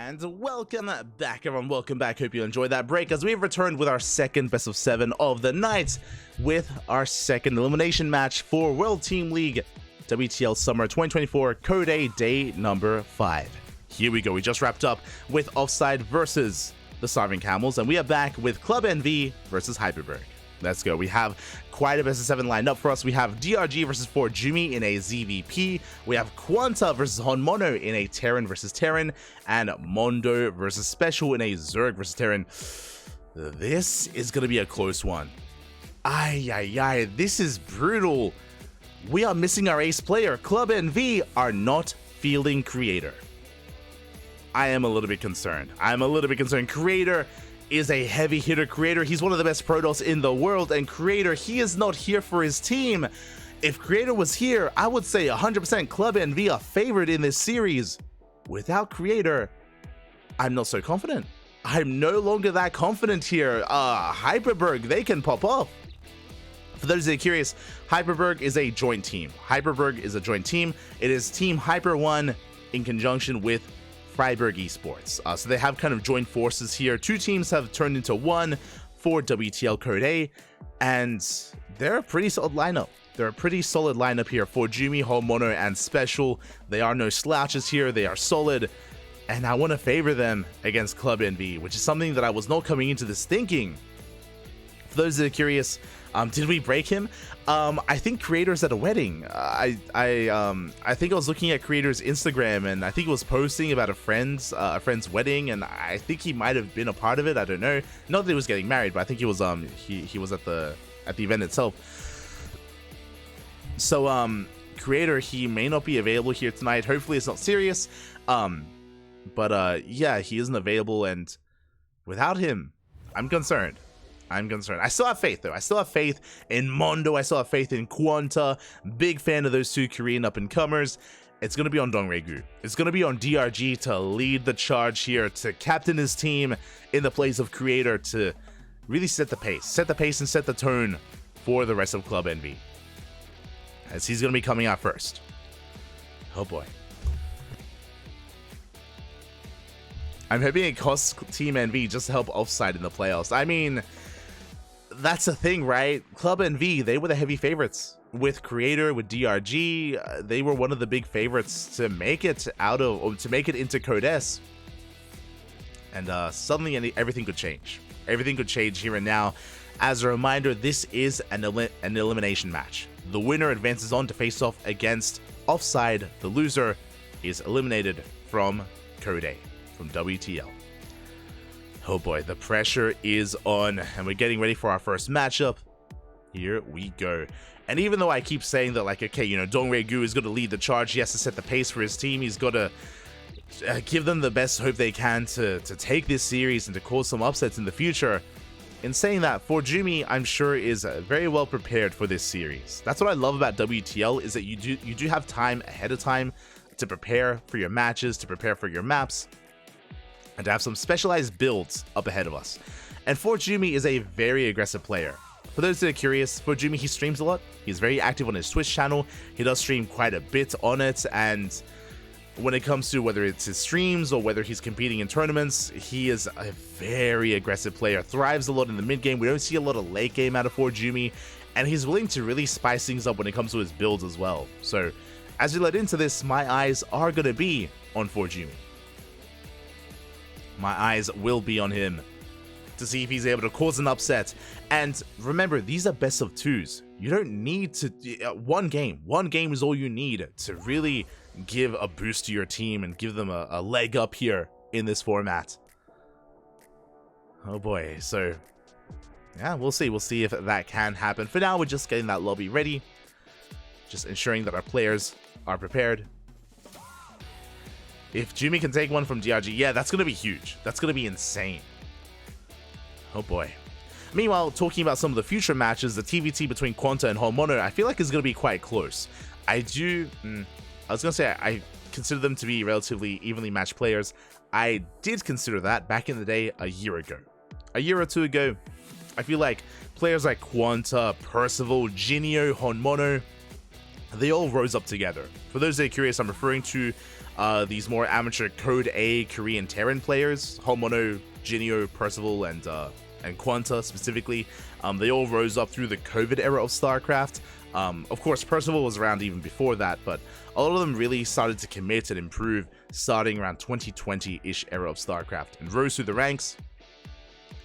And welcome back, everyone. Welcome back. Hope you enjoyed that break as we've returned with our second best of 7 of the night with our second elimination match for World Team League WTL Summer 2024 Code A Day number 5. Here we go. We just wrapped up with Offside versus the Starving Camels, and we are back with Club NV versus HyperBurg. Let's go. We have quite a best of 7 lined up for us. We have DRG versus ForJumy in a ZVP. We have QuanTa versus HonMonO in a Terran versus Terran. And Mondo versus Special in a Zerg versus Terran. This is going to be a close one. Ay. This is brutal. We are missing our ace player. Club NV are not fielding Creator. I am a little bit concerned. Creator is a heavy hitter. Creator, he's one of the best Protoss in the world, and Creator, he is not here for his team. If Creator was here, I would say 100% Club NV are favored in this series. Without Creator, I'm not so confident. I'm no longer that confident here. HyperBurg, they can pop off. For those that are curious, HyperBurg is a joint team. It is Team Hyper 1 in conjunction with Freiburg Esports. So they have kind of joined forces here. Two teams have turned into one for WTL Code A, and they're a pretty solid lineup. Here. ForJumy, HonMonO, and Special. They are no slouches here. They are solid, and I want to favor them against Club NV, which is something that I was not coming into this thinking. For those that are curious, did we break him? I think Creator's at a wedding. I think I was looking at Creator's Instagram, and I think he was posting about a friend's wedding, and I think he might have been a part of it. I don't know. Not that he was getting married, but I think he was he was at the event itself. So Creator, he may not be available here tonight. Hopefully it's not serious. But yeah, he isn't available, and without him, I'm concerned. I still have faith, though. I still have faith in Mondo. I still have faith in QuanTa. Big fan of those two Korean up-and-comers. It's going to be on Dongregu. It's going to be on DRG to lead the charge here, to captain his team in the place of Creator, to really set the pace and set the tone for the rest of Club NV, as he's going to be coming out first. Oh, boy. I'm hoping it costs Team NV just to help Offside in the playoffs. I mean, that's the thing, right? Club NV, they were the heavy favorites. With Creator, with DRG, they were one of the big favorites to make it into Code S. And suddenly everything could change. Everything could change here and now. As a reminder, this is an elimination match. The winner advances on to face off against Offside. The loser is eliminated from Code A, from WTL. Oh boy, the pressure is on, and we're getting ready for our first matchup. Here we go. And even though I keep saying that, like, okay, you know, Dongregu is going to lead the charge, he has to set the pace for his team, he's got to give them the best hope they can to take this series and to cause some upsets in the future. In saying that, ForJumy, I'm sure, is very well prepared for this series. That's what I love about WTL, is that you do have time ahead of time to prepare for your matches, to prepare for your maps, and to have some specialized builds up ahead of us. And ForJumy is a very aggressive player. For those that are curious, ForJumy, he streams a lot. He's very active on his Twitch channel. He does stream quite a bit on it, and when it comes to whether it's his streams or whether he's competing in tournaments, he is a very aggressive player. Thrives a lot in the mid game. We don't see a lot of late game out of ForJumy, and he's willing to really spice things up when it comes to his builds as well. So as we let into this, my eyes are going to be on ForJumy. My eyes will be on him to see if he's able to cause an upset. And remember, these are best of 2s. You don't need to... One game is all you need to really give a boost to your team and give them a leg up here in this format. Oh boy, so yeah, we'll see. We'll see if that can happen. For now, we're just getting that lobby ready. Just ensuring that our players are prepared. If Jimmy can take one from DRG, yeah, that's going to be huge. That's going to be insane. Oh boy. Meanwhile, talking about some of the future matches, the TVT between QuanTa and HonMonO, I feel like is going to be quite close. I was going to say I consider them to be relatively evenly matched players. I did consider that back in the day a year ago. A year or two ago, I feel like players like QuanTa, Percival, Genio, HonMonO, they all rose up together. For those that are curious, I'm referring to these more amateur Code A Korean Terran players, HonMonO, Jinio, Percival, and QuanTa specifically. They all rose up through the COVID era of StarCraft. Of course, Percival was around even before that, but a lot of them really started to commit and improve starting around 2020-ish era of StarCraft and rose through the ranks.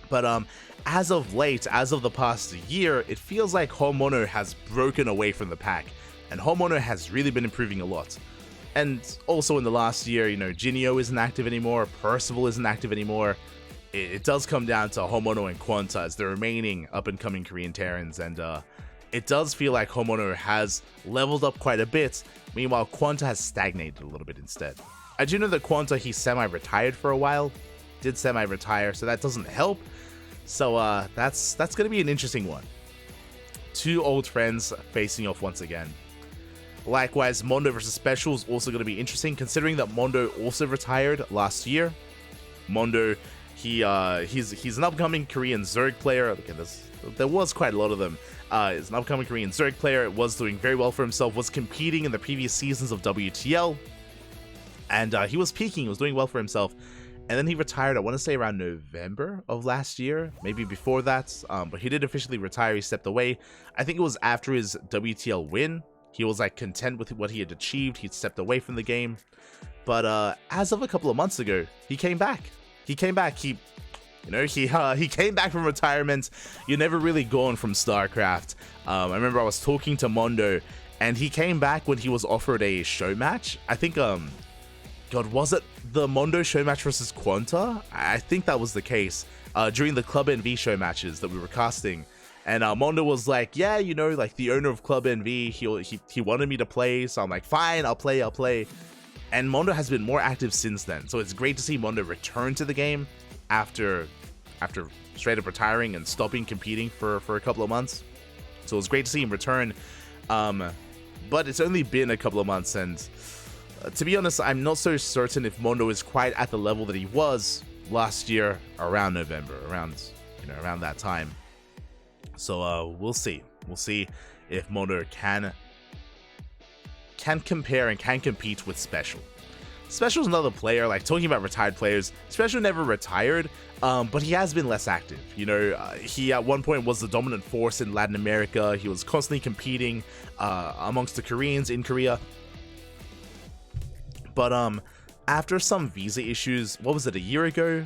But as of late, as of the past year, it feels like HonMonO has broken away from the pack, and HonMonO has really been improving a lot. And also in the last year, you know, Jinio isn't active anymore, Percival isn't active anymore. It does come down to HonMonO and QuanTa as the remaining up-and-coming Korean Terrans, and it does feel like HonMonO has leveled up quite a bit. Meanwhile, QuanTa has stagnated a little bit instead. I do know that QuanTa, he semi-retired for a while, did semi-retire, so that doesn't help. So that's going to be an interesting one. Two old friends facing off once again. Likewise, Mondo versus Special is also going to be interesting, considering that Mondo also retired last year. Mondo, he's an upcoming Korean Zerg player. Okay, there was quite a lot of them. He's an upcoming Korean Zerg player. Was doing very well for himself. Was competing in the previous seasons of WTL, and he was peaking. He was doing well for himself. And then he retired, I want to say around November of last year, maybe before that, but he did officially retire. He stepped away. I think it was after his WTL win. He was like content with what he had achieved. He'd stepped away from the game. But as of a couple of months ago, he came back. He came back. He came back from retirement. You're never really gone from StarCraft. I remember I was talking to Mondo, and he came back when he was offered a show match. I think, God, was it the Mondo show match versus QuanTa? I think that was the case during the Club NV show matches that we were casting. And Mondo was like, yeah, you know, like the owner of Club NV, he wanted me to play. So I'm like, fine, I'll play. And Mondo has been more active since then. So it's great to see Mondo return to the game after straight up retiring and stopping competing for a couple of months. So it was great to see him return. But it's only been a couple of months, and to be honest, I'm not so certain if Mondo is quite at the level that he was last year around November, around that time. So we'll see. We'll see if Mondo can compare and can compete with Special. Special's another player, like talking about retired players. Special never retired, but he has been less active. You know, he at one point was the dominant force in Latin America. He was constantly competing amongst the Koreans in Korea. But after some visa issues, what was it, a year ago?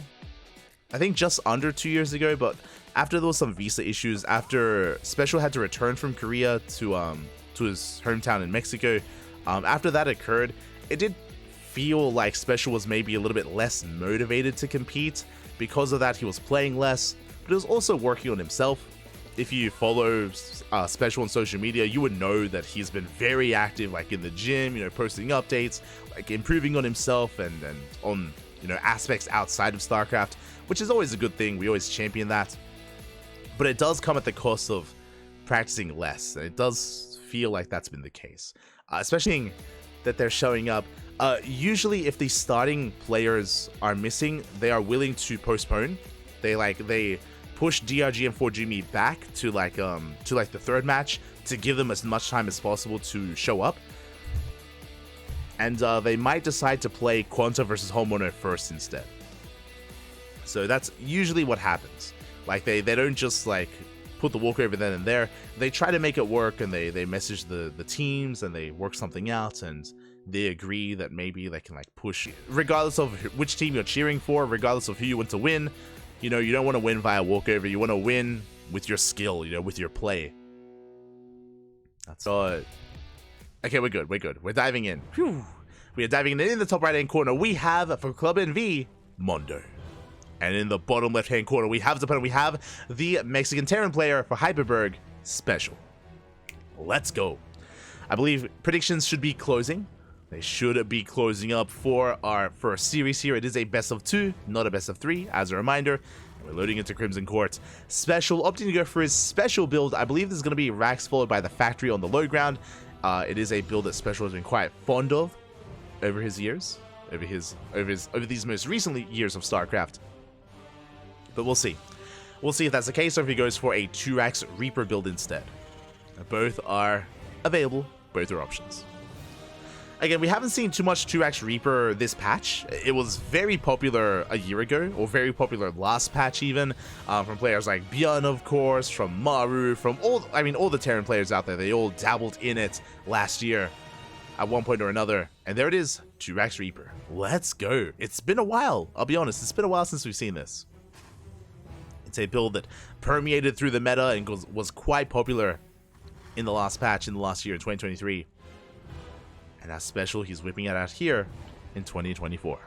I think just under 2 years ago, but after there was some visa issues, after Special had to return from Korea to his hometown in Mexico, after that occurred, it did feel like Special was maybe a little bit less motivated to compete. Because of that, he was playing less, but he was also working on himself. If you follow Special on social media, you would know that he's been very active, like in the gym, you know, posting updates, like improving on himself and on, you know, aspects outside of StarCraft, which is always a good thing. We always champion that. But it does come at the cost of practicing less, and it does feel like that's been the case. Especially that they're showing up. Usually if the starting players are missing, they are willing to postpone. They push DRG and ForJumy back to the third match to give them as much time as possible to show up. And they might decide to play QuanTa versus HonMonO first instead. So that's usually what happens. Like they don't just like put the walkover then and there. They try to make it work, and they message the teams and they work something out, and they agree that maybe they can like push, regardless of which team you're cheering for, regardless of who you want to win. You know, you don't want to win via walkover. You want to win with your skill, you know, with your play. That's all. Okay, we're good. We're diving in. Whew. We are diving in the top right-hand corner. We have, for Club NV, Mondo. And in the bottom left-hand corner, we have the Mexican Terran player for HyperBurg, Special. Let's go. I believe predictions should be closing. They should be closing up for our first series here. It is a best of 2, not a best of 3, as a reminder. We're loading into Crimson Court. Special opting to go for his special build. I believe this is going to be Rax followed by the Factory on the low ground. It is a build that Special has been quite fond of over his years, over these most recent years of StarCraft. But we'll see. We'll see if that's the case, or if he goes for a 2-Rax Reaper build instead. Both are available. Both are options. Again, we haven't seen too much 2x Reaper this patch. It was very popular a year ago, or very popular last patch even, from players like Bjorn, of course, from Maru, from all the Terran players out there. They all dabbled in it last year at one point or another. And there it is, 2x Reaper. Let's go. It's been a while, I'll be honest. It's been a while since we've seen this. It's a build that permeated through the meta and was quite popular in the last patch, in the last year, in 2023. And as special, he's whipping it out here in 2024.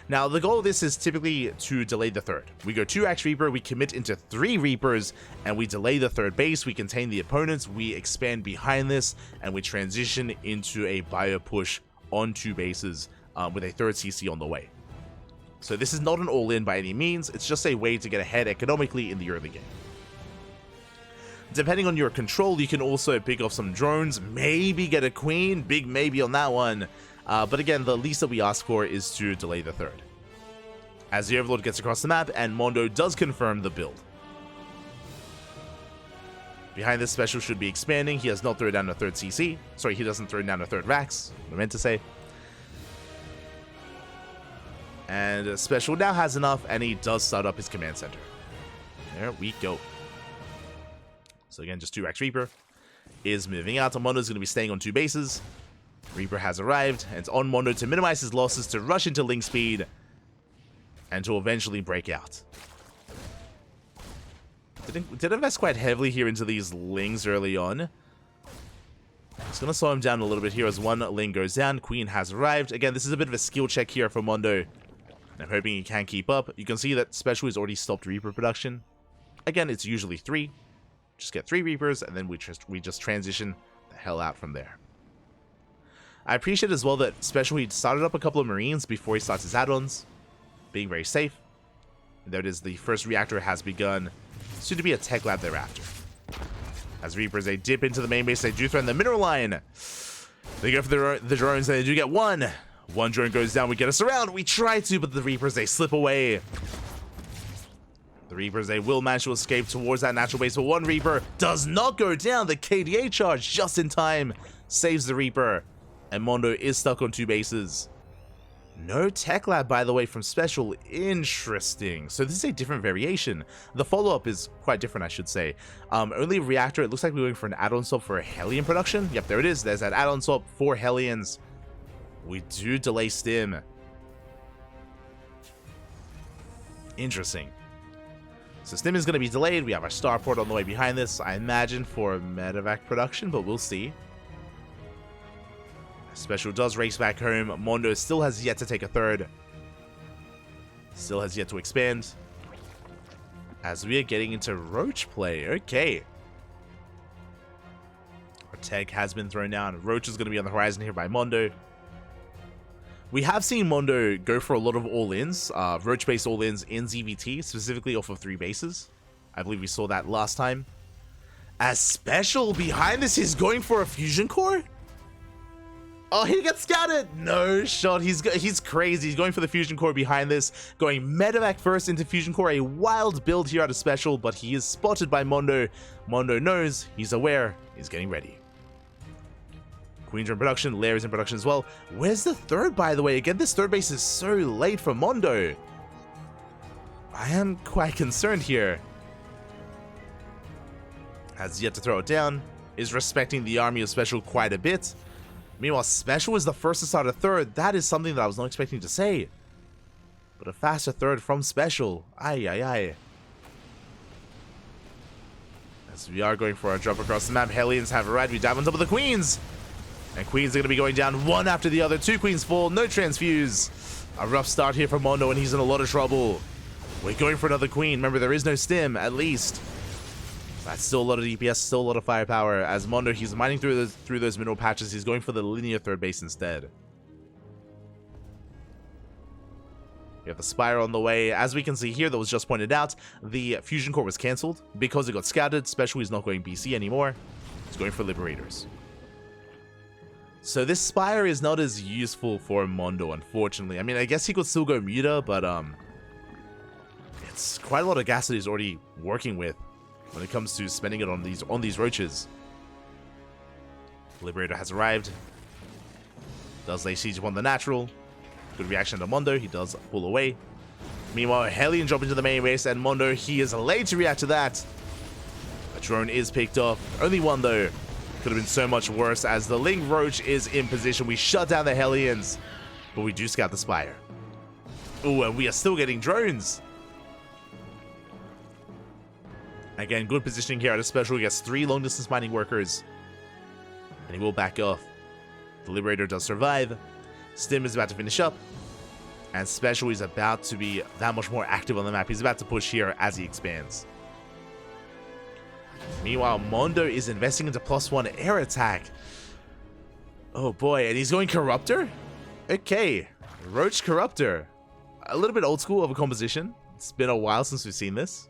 Now, the goal of this is typically to delay the third. We go 2x Reaper, we commit into 3 Reapers, and we delay the third base, we contain the opponents, we expand behind this, and we transition into a bio push on 2 bases with a third CC on the way. So this is not an all-in by any means, it's just a way to get ahead economically in the early game. Depending on your control, you can also pick off some drones, maybe get a queen, big maybe on that one. But again, the least that we ask for is to delay the third. As the Overlord gets across the map, and Mondo does confirm the build. Behind this, special should be expanding. He has not thrown down a third CC. Sorry, he doesn't throw down a third Rax. What I meant to say. And special now has enough, and he does start up his command center. There we go. So again, just 2x Reaper is moving out. Mondo is going to be staying on 2 bases. Reaper has arrived, and it's on Mondo to minimize his losses, to rush into link speed, and to eventually break out. Did invest quite heavily here into these lings early on. It's going to slow him down a little bit here as one ling goes down. Queen has arrived. Again, this is a bit of a skill check here for Mondo. And I'm hoping he can keep up. You can see that Special has already stopped Reaper production. Again, it's usually 3. Just get 3 Reapers, and then we just transition the hell out from there. I appreciate as well that Special, he started up a couple of Marines before he starts his add-ons, being very safe. And there it is, the first reactor has begun, soon to be a tech lab thereafter. As Reapers, they dip into the main base, they do throw in the mineral line. They go for the drones, and they do get one. One drone goes down, we get a surround, we try to, but the Reapers, they slip away. The Reapers, they will manage to escape towards that natural base, but one Reaper does not go down. The KDA charge just in time saves the Reaper, and Mondo is stuck on 2 bases. No tech lab, by the way, from Special. Interesting. So this is a different variation. The follow-up is quite different, I should say. Only reactor, it looks like we're going for an add-on swap for a Hellion production. Yep, there it is. There's that add-on swap for Hellions. We do delay stim. Interesting. So stim is going to be delayed. We have our starport on the way behind this, I imagine, for medevac production, but we'll see. Special does race back home. Mondo still has yet to take a third. Still has yet to expand. As we are getting into Roach play. Okay. Our tech has been thrown down. Roach is going to be on the horizon here by Mondo. We have seen Mondo go for a lot of all-ins, Roach-based all-ins in ZVT, specifically off of 3 bases. I believe we saw that last time. As Special behind this, he's going for a fusion core? Oh, he gets scouted! No shot, he's crazy. He's going for the fusion core behind this, going medevac first into fusion core, a wild build here out of Special, but he is spotted by Mondo. Mondo knows, he's aware, he's getting ready. Queen's in production, Lair is in production as well. Where's the third, by the way? Again, this third base is so late for Mondo. I am quite concerned here. Has yet to throw it down. Is respecting the army of Special quite a bit. Meanwhile, Special is the first to start a third. That is something that I was not expecting to say. But a faster third from Special. Aye, aye, aye. As we are going for a drop across the map, Hellions have arrived. We dive on top of the Queens. And Queens are going to be going down one after the other. 2 Queens fall, no transfuse. A rough start here for Mondo, and he's in a lot of trouble. We're going for another Queen. Remember, there is no stim, at least. That's still a lot of DPS, still a lot of firepower. As Mondo, he's mining through those mineral patches. He's going for the linear third base instead. We have the Spire on the way. As we can see here, that was just pointed out, the Fusion Core was cancelled because it got scouted. Special is not going BC anymore. He's going for Liberators. So this Spire is not as useful for Mondo, unfortunately. I mean, I guess he could still go Muta, but it's quite a lot of gas that he's already working with when it comes to spending it on these roaches. Liberator has arrived. Does lay siege upon the natural. Good reaction to Mondo. He does pull away. Meanwhile, Hellion drop into the main base, and Mondo, he is late to react to that. A drone is picked off. Only one, though. Could have been so much worse, as the Ling Roach is in position. We shut down the Hellions, but we do scout the Spire. Ooh, and we are still getting drones. Again, good positioning here at a special. He gets 3 long-distance mining workers, and he will back off. The Liberator does survive. Stim is about to finish up, and Special is about to be that much more active on the map. He's about to push here as he expands. Meanwhile, Mondo is investing into +1 air attack. Oh boy, and he's going Corruptor? Okay, Roach Corruptor. A little bit old school of a composition. It's been a while since we've seen this.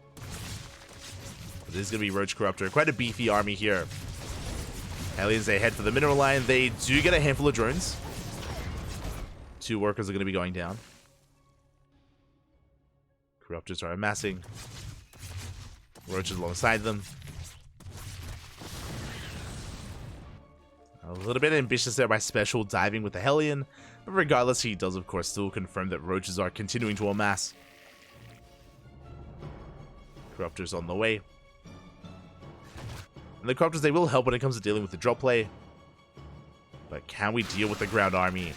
But this is going to be Roach Corruptor. Quite a beefy army here. Hellions, they head for the mineral line. They do get a handful of drones. 2 workers are going to be going down. Corruptors are amassing. Roaches alongside them. A little bit ambitious there by Special, diving with the Hellion. But regardless, he does, of course, still confirm that Roaches are continuing to amass. Corruptors on the way. And the Corruptors, they will help when it comes to dealing with the drop play. But can we deal with the ground army?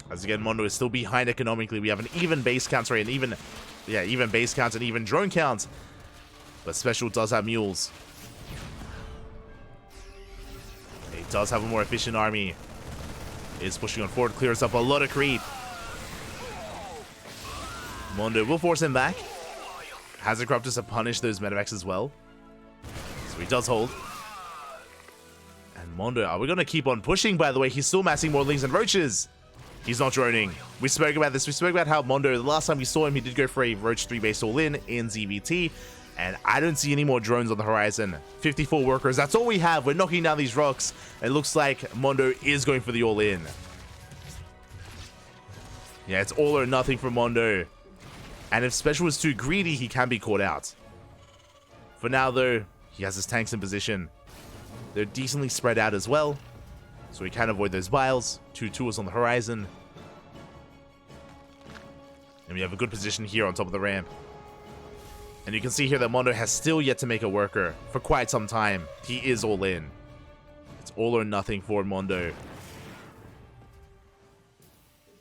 As again, Mondo is still behind economically. We have an even base count, sorry, even base count and even drone count. But Special does have mules. He does have a more efficient army. Is pushing on forward, clears up a lot of creep. Mondo will force him back. Has the Corruptors to punish those medevacs as well. So he does hold. And Mondo, are we going to keep on pushing, by the way? He's still massing more Lings and Roaches. He's not droning. We spoke about this. We spoke about how Mondo, the last time we saw him, he did go for a Roach 3 base all-in ZVT. And I don't see any more drones on the horizon. 54 workers, that's all we have. We're knocking down these rocks. It looks like Mondo is going for the all-in. Yeah, it's all or nothing for Mondo. And if Special is too greedy, he can be caught out. For now, though, he has his tanks in position. They're decently spread out as well, so he can avoid those biles. 2 tools on the horizon. And we have a good position here on top of the ramp. And you can see here that Mondo has still yet to make a worker for quite some time. He is all in. It's all or nothing for Mondo.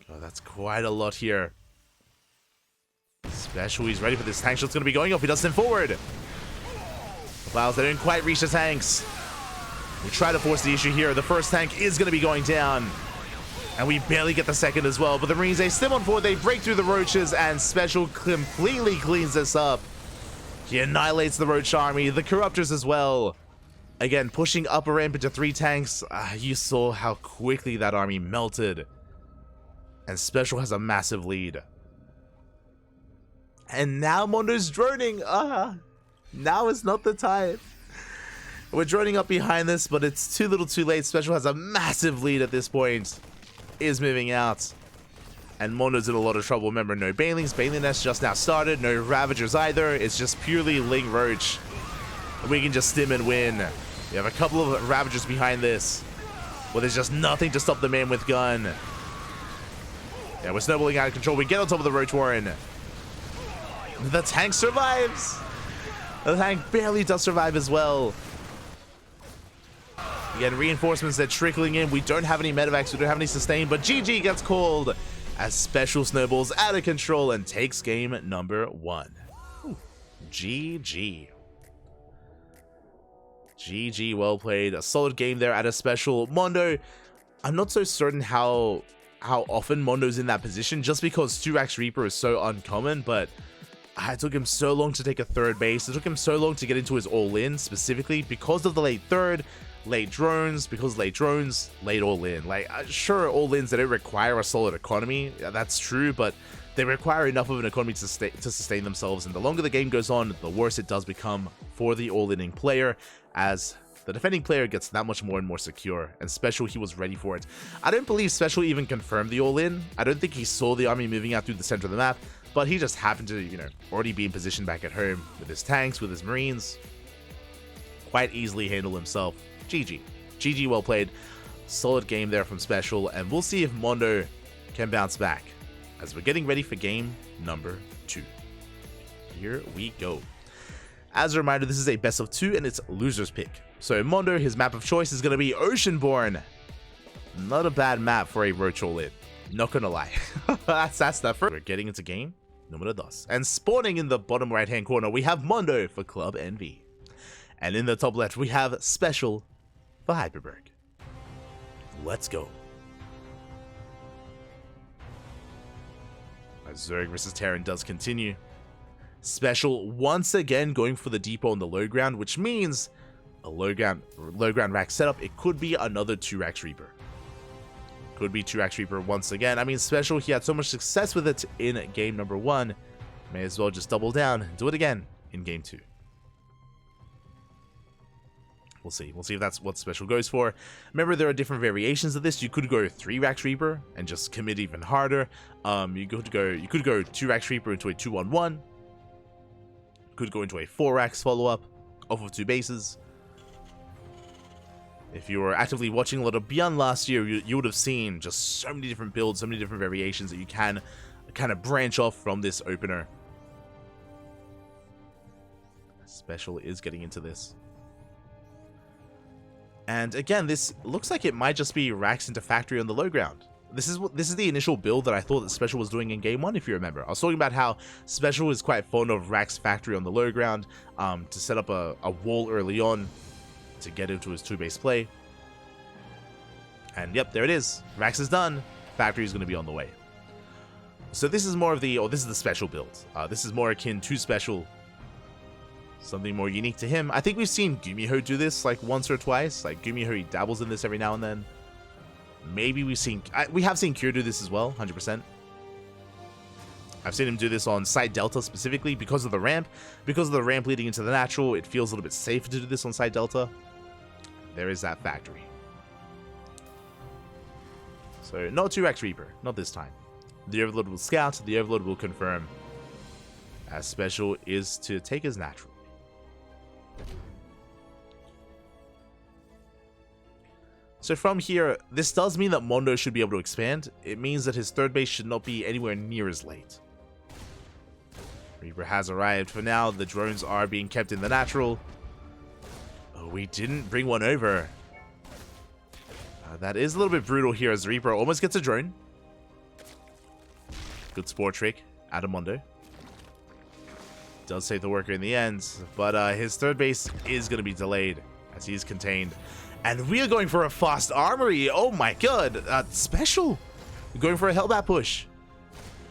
God, that's quite a lot here. Special, he's ready for this. Tank shot's going to be going off. He does send forward. The biles, they didn't quite reach the tanks. We try to force the issue here. The first tank is going to be going down. And we barely get the second as well. But the Marines, they stim on forward. They break through the Roaches. And Special completely cleans this up. He annihilates the Roach army. The Corruptors as well. Again, pushing up a ramp into 3 tanks. You saw how quickly that army melted. And Special has a massive lead. And now Mondo's droning. Now is not the time. We're droning up behind this, but it's too little too late. Special has a massive lead at this point. Is moving out. And Mondo's in a lot of trouble. Remember, no Banelings. Baneling Nest just now started. No Ravagers either. It's just purely Ling Roach. We can just stim and win. We have a couple of Ravagers behind this. Well, there's just nothing to stop the man with gun. Yeah, we're snowballing out of control. We get on top of the Roach Warren. The tank survives. The tank barely does survive as well. Again, reinforcements are trickling in. We don't have any medevacs. We don't have any sustain. But GG gets called as Special snowballs out of control and takes game number 1. Ooh, GG. GG, well played. A solid game there at a Special. Mondo, I'm not so certain how often Mondo's in that position, just because 2-Axe Reaper is so uncommon, but it took him so long to take a 3rd base. It took him so long to get into his all-in, specifically because of the late 3rd, late drones, because late drones, late all-in. Like, sure, all-ins, they don't require a solid economy, that's true, but they require enough of an economy to sustain themselves, and the longer the game goes on, the worse it does become for the all-inning player, as the defending player gets that much more and more secure, and Special, he was ready for it. I don't believe Special even confirmed the all-in. I don't think he saw the army moving out through the center of the map, but he just happened to, already be in position back at home with his tanks, with his Marines. Quite easily handle himself. GG. GG, well played. Solid game there from Special, and we'll see if Mondo can bounce back as we're getting ready for game number 2. Here we go. As a reminder, this is a best of 2 and it's loser's pick. So Mondo, his map of choice is going to be Oceanborn. Not a bad map for a virtual lit. Not gonna lie. that's the first. We're getting into game number 2. And spawning in the bottom right hand corner, we have Mondo for Club NV. And in the top left, we have Special for HyperBurg. Let's go. As Zerg versus Terran does continue. Special once again going for the depot on the low ground, which means a low ground rack setup. It could be another 2-rack Reaper. Could be 2-rack Reaper once again. I mean, Special, he had so much success with it in game number 1. May as well just double down and do it again in game 2. We'll see. We'll see if that's what Special goes for. Remember, there are different variations of this. You could go 3-rack Reaper and just commit even harder. You could go 2-rack Reaper into a 2-1-1. Could go into a 4-rack follow-up off of 2 bases. If you were actively watching a lot of Beyond last year, you would have seen just so many different builds, so many different variations that you can kind of branch off from this opener. Special is getting into this. And again, this looks like it might just be racks into factory on the low ground. This is the initial build that I thought that Special was doing in game 1, if you remember. I was talking about how Special is quite fond of racks factory on the low ground to set up a wall early on to get into his 2-base play. And yep, there it is. Rax is done. Factory is going to be on the way. So this is more of the, this is the Special build. This is more akin to Special. Something more unique to him. I think we've seen Gumiho do this like once or twice. Like Gumiho, he dabbles in this every now and then. Maybe we have seen Cure do this as well, 100%. I've seen him do this on Side Delta specifically because of the ramp. Because of the ramp leading into the natural, it feels a little bit safer to do this on Side Delta. There is that factory. So, no 2-rack Reaper, not this time. The Overlord will scout, the Overlord will confirm. As Special is to take his natural. So from here, this does mean that Mondo should be able to expand. It means that his 3rd base should not be anywhere near as late. Reaper has arrived. For now, the drones are being kept in the natural. Oh, we didn't bring one over. That is a little bit brutal here as the Reaper almost gets a drone. Good spore trick out of Mondo. Does save the worker in the end, but his 3rd base is going to be delayed as he's contained. And we are going for a fast armory. Oh my god. Special. We're going for a Hellbat push.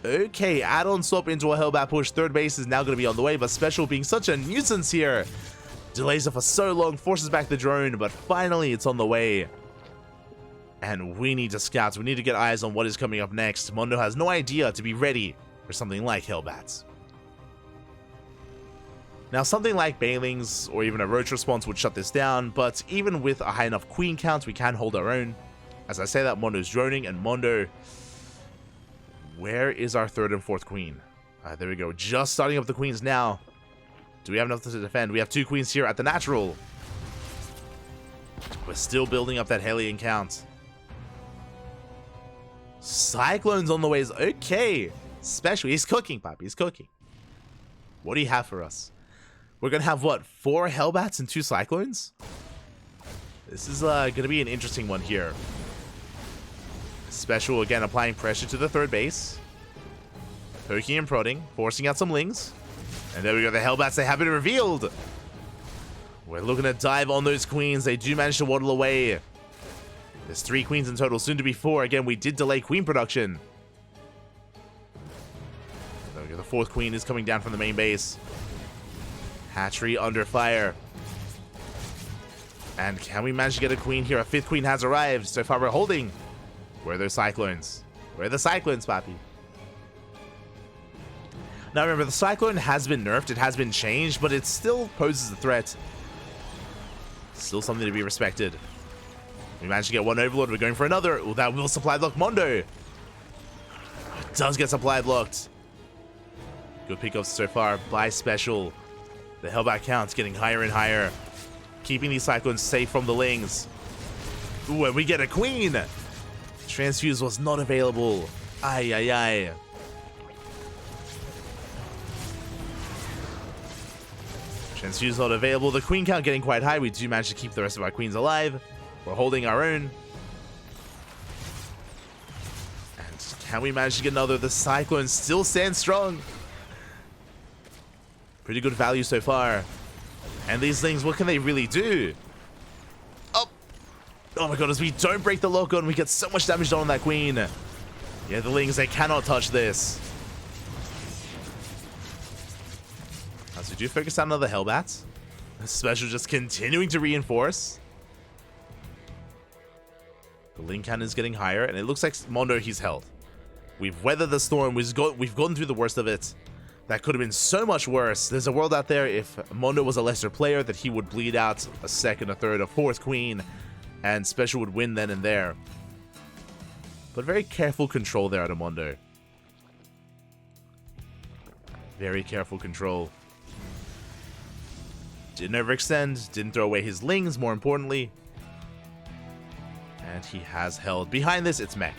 Okay, add-on swap into a Hellbat push. 3rd base is now going to be on the way, but Special being such a nuisance here. Delays it for so long, forces back the drone, but finally it's on the way. And we need to scout. We need to get eyes on what is coming up next. Mondo has no idea to be ready for something like Hellbats. Now, something like Banelings or even a Roach response would shut this down, but even with a high enough Queen count, we can hold our own. As I say that, Mondo's droning, and Mondo... Where is our 3rd and 4th Queen? There we go. Just starting up the Queens now. Do we have enough to defend? We have 2 Queens here at the natural. We're still building up that Hellion count. Cyclones on the ways. Okay. Special. He's cooking, Papi. He's cooking. What do you have for us? We're going to have, what, 4 Hellbats and 2 Cyclones? This is going to be an interesting one here. Special, again, applying pressure to the 3rd base. Poking and prodding, forcing out some Lings. And there we go, the Hellbats, they have been revealed. We're looking to dive on those Queens. They do manage to waddle away. There's 3 Queens in total, soon to be 4. Again, we did delay Queen production. There we go, the 4th Queen is coming down from the main base. Hatchery under fire. And can we manage to get a Queen here? A 5th Queen has arrived. So far we're holding. Where are those Cyclones? Where are the Cyclones, Papi? Now remember, the Cyclone has been nerfed. It has been changed, but it still poses a threat. Still something to be respected. We managed to get 1 Overlord. We're going for another. Oh, that will supply block Mondo. It does get supply blocked. Good pickups so far by Special. The Hellbat count's getting higher and higher. Keeping these Cyclones safe from the Lings. Ooh, and we get a queen. Transfuse was not available. Ay, ay, ay. Transfuse not available. The queen count getting quite high. We do manage to keep the rest of our queens alive. We're holding our own. And can we manage to get another? The Cyclone still stands strong. Pretty good value so far. And these things, what can they really do? Oh my god, as we don't break the lock on, we get so much damage done on that queen. Yeah, the Lings, they cannot touch this. As we do focus on another Hellbat. Special just continuing to reinforce. The Ling count is getting higher, and it looks like Mondo, he's held. We've weathered the storm, we've gone through the worst of it. That could have been so much worse. There's a world out there, if Mondo was a lesser player, that he would bleed out a second, a third, a fourth queen. And Special would win then and there. But very careful control there out of Mondo. Very careful control. Didn't overextend, didn't throw away his Lings, more importantly. And he has held. Behind this, it's Mech.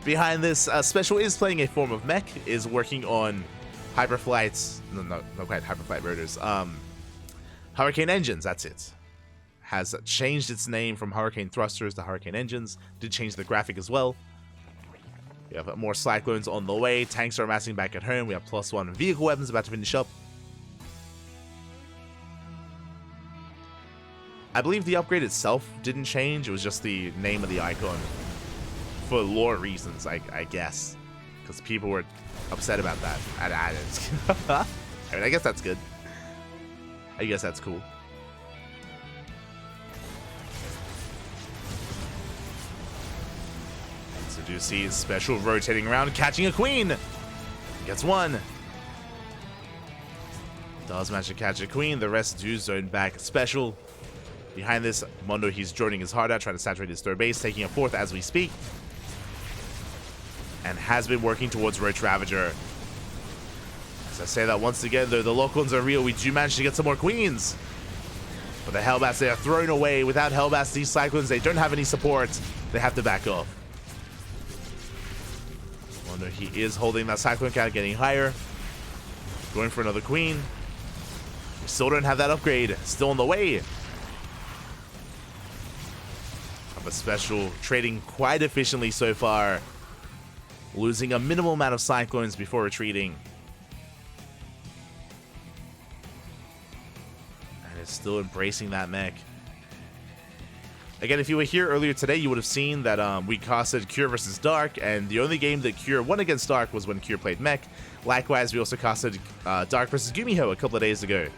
Behind this, Special is playing a form of Mech, is working on Hyperflights. No, not quite Hyperflight rotors. Hurricane engines, that's it. Has changed its name from Hurricane Thrusters to Hurricane Engines. Did change the graphic as well. We have more Cyclones on the way. Tanks are amassing back at home. We have +1 vehicle weapons about to finish up. I believe the upgrade itself didn't change. It was just the name of the icon. For lore reasons, I guess. Because people were upset about that. I mean, I guess that's good. I guess that's cool. Do you see Special rotating around, catching a queen? Gets one. Does manage to catch a queen. The rest do zone back. Special. Behind this, Mondo, he's joining his heart out, trying to saturate his third base, taking a fourth as we speak. And has been working towards Roach Ravager. As I say that once again, though, the lock-ons are real. We do manage to get some more queens. But the Hellbats, they are thrown away. Without Hellbats, these Cyclones, they don't have any support. They have to back off. He is holding that Cyclone count, getting higher. Going for another queen. We still don't have that upgrade. Still on the way. But Special trading quite efficiently so far. Losing a minimal amount of Cyclones before retreating. And is still embracing that mech. Again, if you were here earlier today, you would have seen that we casted Cure versus Dark, and the only game that Cure won against Dark was when Cure played Mech. Likewise, we also casted Dark versus Gumiho a couple of days ago.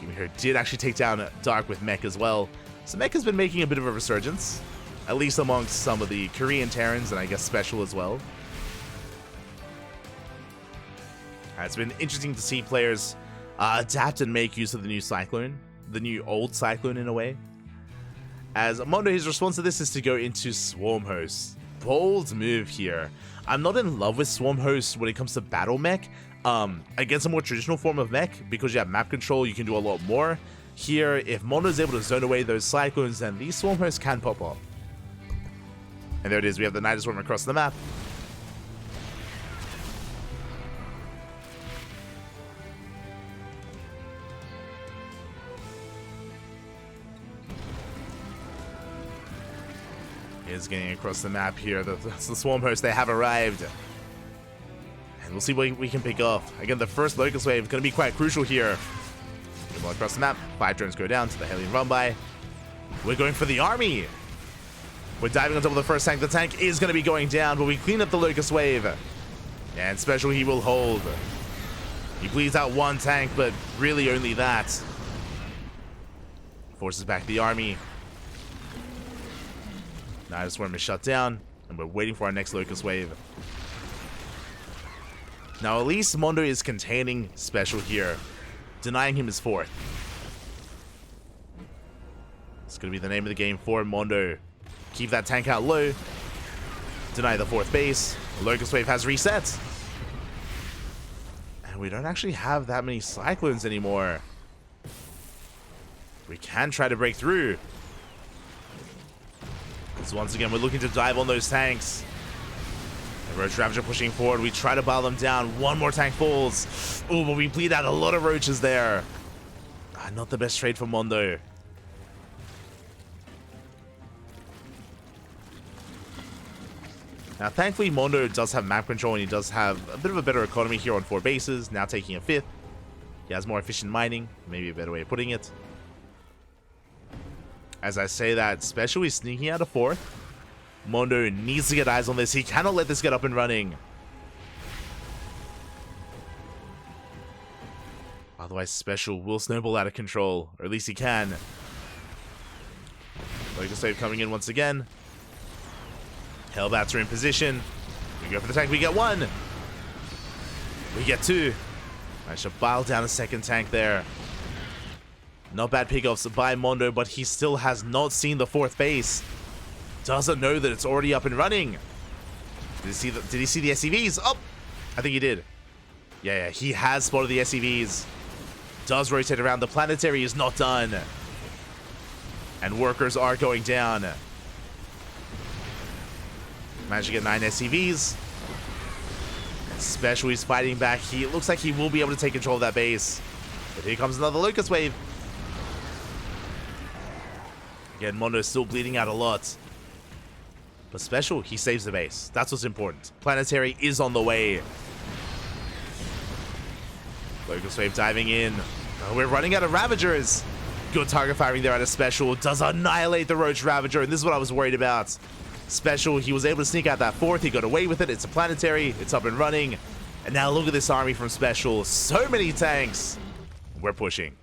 Gumiho did actually take down Dark with Mech as well. So Mech has been making a bit of a resurgence, at least amongst some of the Korean Terrans, and I guess Special as well. It's been interesting to see players adapt and make use of the new Cyclone, the new old Cyclone in a way. As Mondo, his response to this is to go into Swarm Host. Bold move here. I'm not in love with Swarm Host when it comes to battle mech. Against a more traditional form of mech, because you have map control, you can do a lot more. Here, if Mondo is able to zone away those Cyclones, then these Swarm Hosts can pop up. And there it is, we have the Night Swarm across the map. Is getting across the map here. The Swarm Hosts, they have arrived. And we'll see what we can pick off. Again, the first Locust Wave is going to be quite crucial here. Across the map, 5 drones go down to the Hellion run by. We're going for the army. We're diving on top of the first tank. The tank is going to be going down, but we clean up the Locust Wave. And Special, he will hold. He bleeds out one tank, but really only that. Forces back the army. Night Swarm is shut down, and we're waiting for our next Locust Wave. Now, at least Mondo is containing Special here, denying him his fourth. It's going to be the name of the game for Mondo. Keep that tank out low. Deny the fourth base. The Locust Wave has reset. And we don't actually have that many Cyclones anymore. We can try to break through. So once again, we're looking to dive on those tanks. The Roach Ravager pushing forward. We try to bow them down. One more tank falls. Oh, but we bleed out a lot of roaches there. Not the best trade for Mondo. Now, thankfully, Mondo does have map control, and he does have a bit of a better economy here on 4 bases, now taking a 5th. He has more efficient mining, maybe a better way of putting it. As I say that, Special is sneaking out of 4th. Mondo needs to get eyes on this. He cannot let this get up and running. Otherwise, Special will snowball out of control, or at least he can. Locust Wave coming in once again. Hellbats are in position. We go for the tank. We get 1. We get 2. I should bile down a second tank there. Not bad pickoffs by Mondo, but he still has not seen the 4th base. Doesn't know that it's already up and running. Did he see the SCVs? Oh, I think he did. Yeah, he has spotted the SCVs. Does rotate around. The planetary is not done. And workers are going down. Managed to get 9 SCVs. And Special is fighting back. It looks like he will be able to take control of that base. But here comes another Locust Wave. Again, Mondo is still bleeding out a lot. But Special, he saves the base. That's what's important. Planetary is on the way. Locust Wave diving in. Oh, we're running out of Ravagers. Good target firing there out of Special. Does annihilate the Roach Ravager, and this is what I was worried about. Special, he was able to sneak out that 4th. He got away with it. It's a planetary. It's up and running. And now look at this army from Special. So many tanks. We're pushing.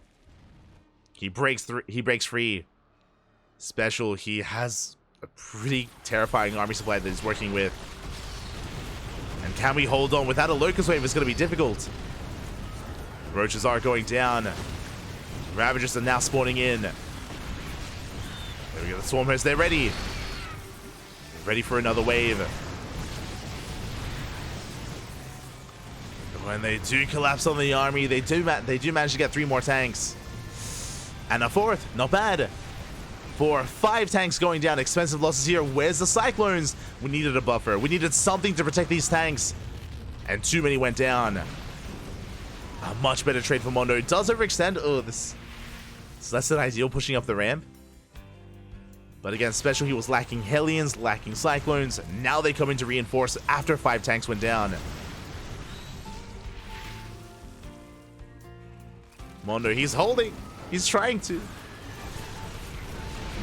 He breaks free. Special, he has a pretty terrifying army supply that he's working with. And can we hold on? Without a Locust Wave, it's going to be difficult. Roaches are going down. Ravagers are now spawning in. There we go. The Swarmers, they're ready. Ready for another wave. When they do collapse on the army, they do manage to get 3 more tanks. And a 4th. Not bad. For 5 tanks going down. Expensive losses here. Where's the Cyclones? We needed a buffer. We needed something to protect these tanks. And too many went down. A much better trade for Mondo. It does overextend. Oh, this is less than ideal pushing up the ramp. But again, Special, he was lacking Hellions, lacking Cyclones. Now they come in to reinforce after 5 tanks went down. Mondo, he's holding. He's trying to.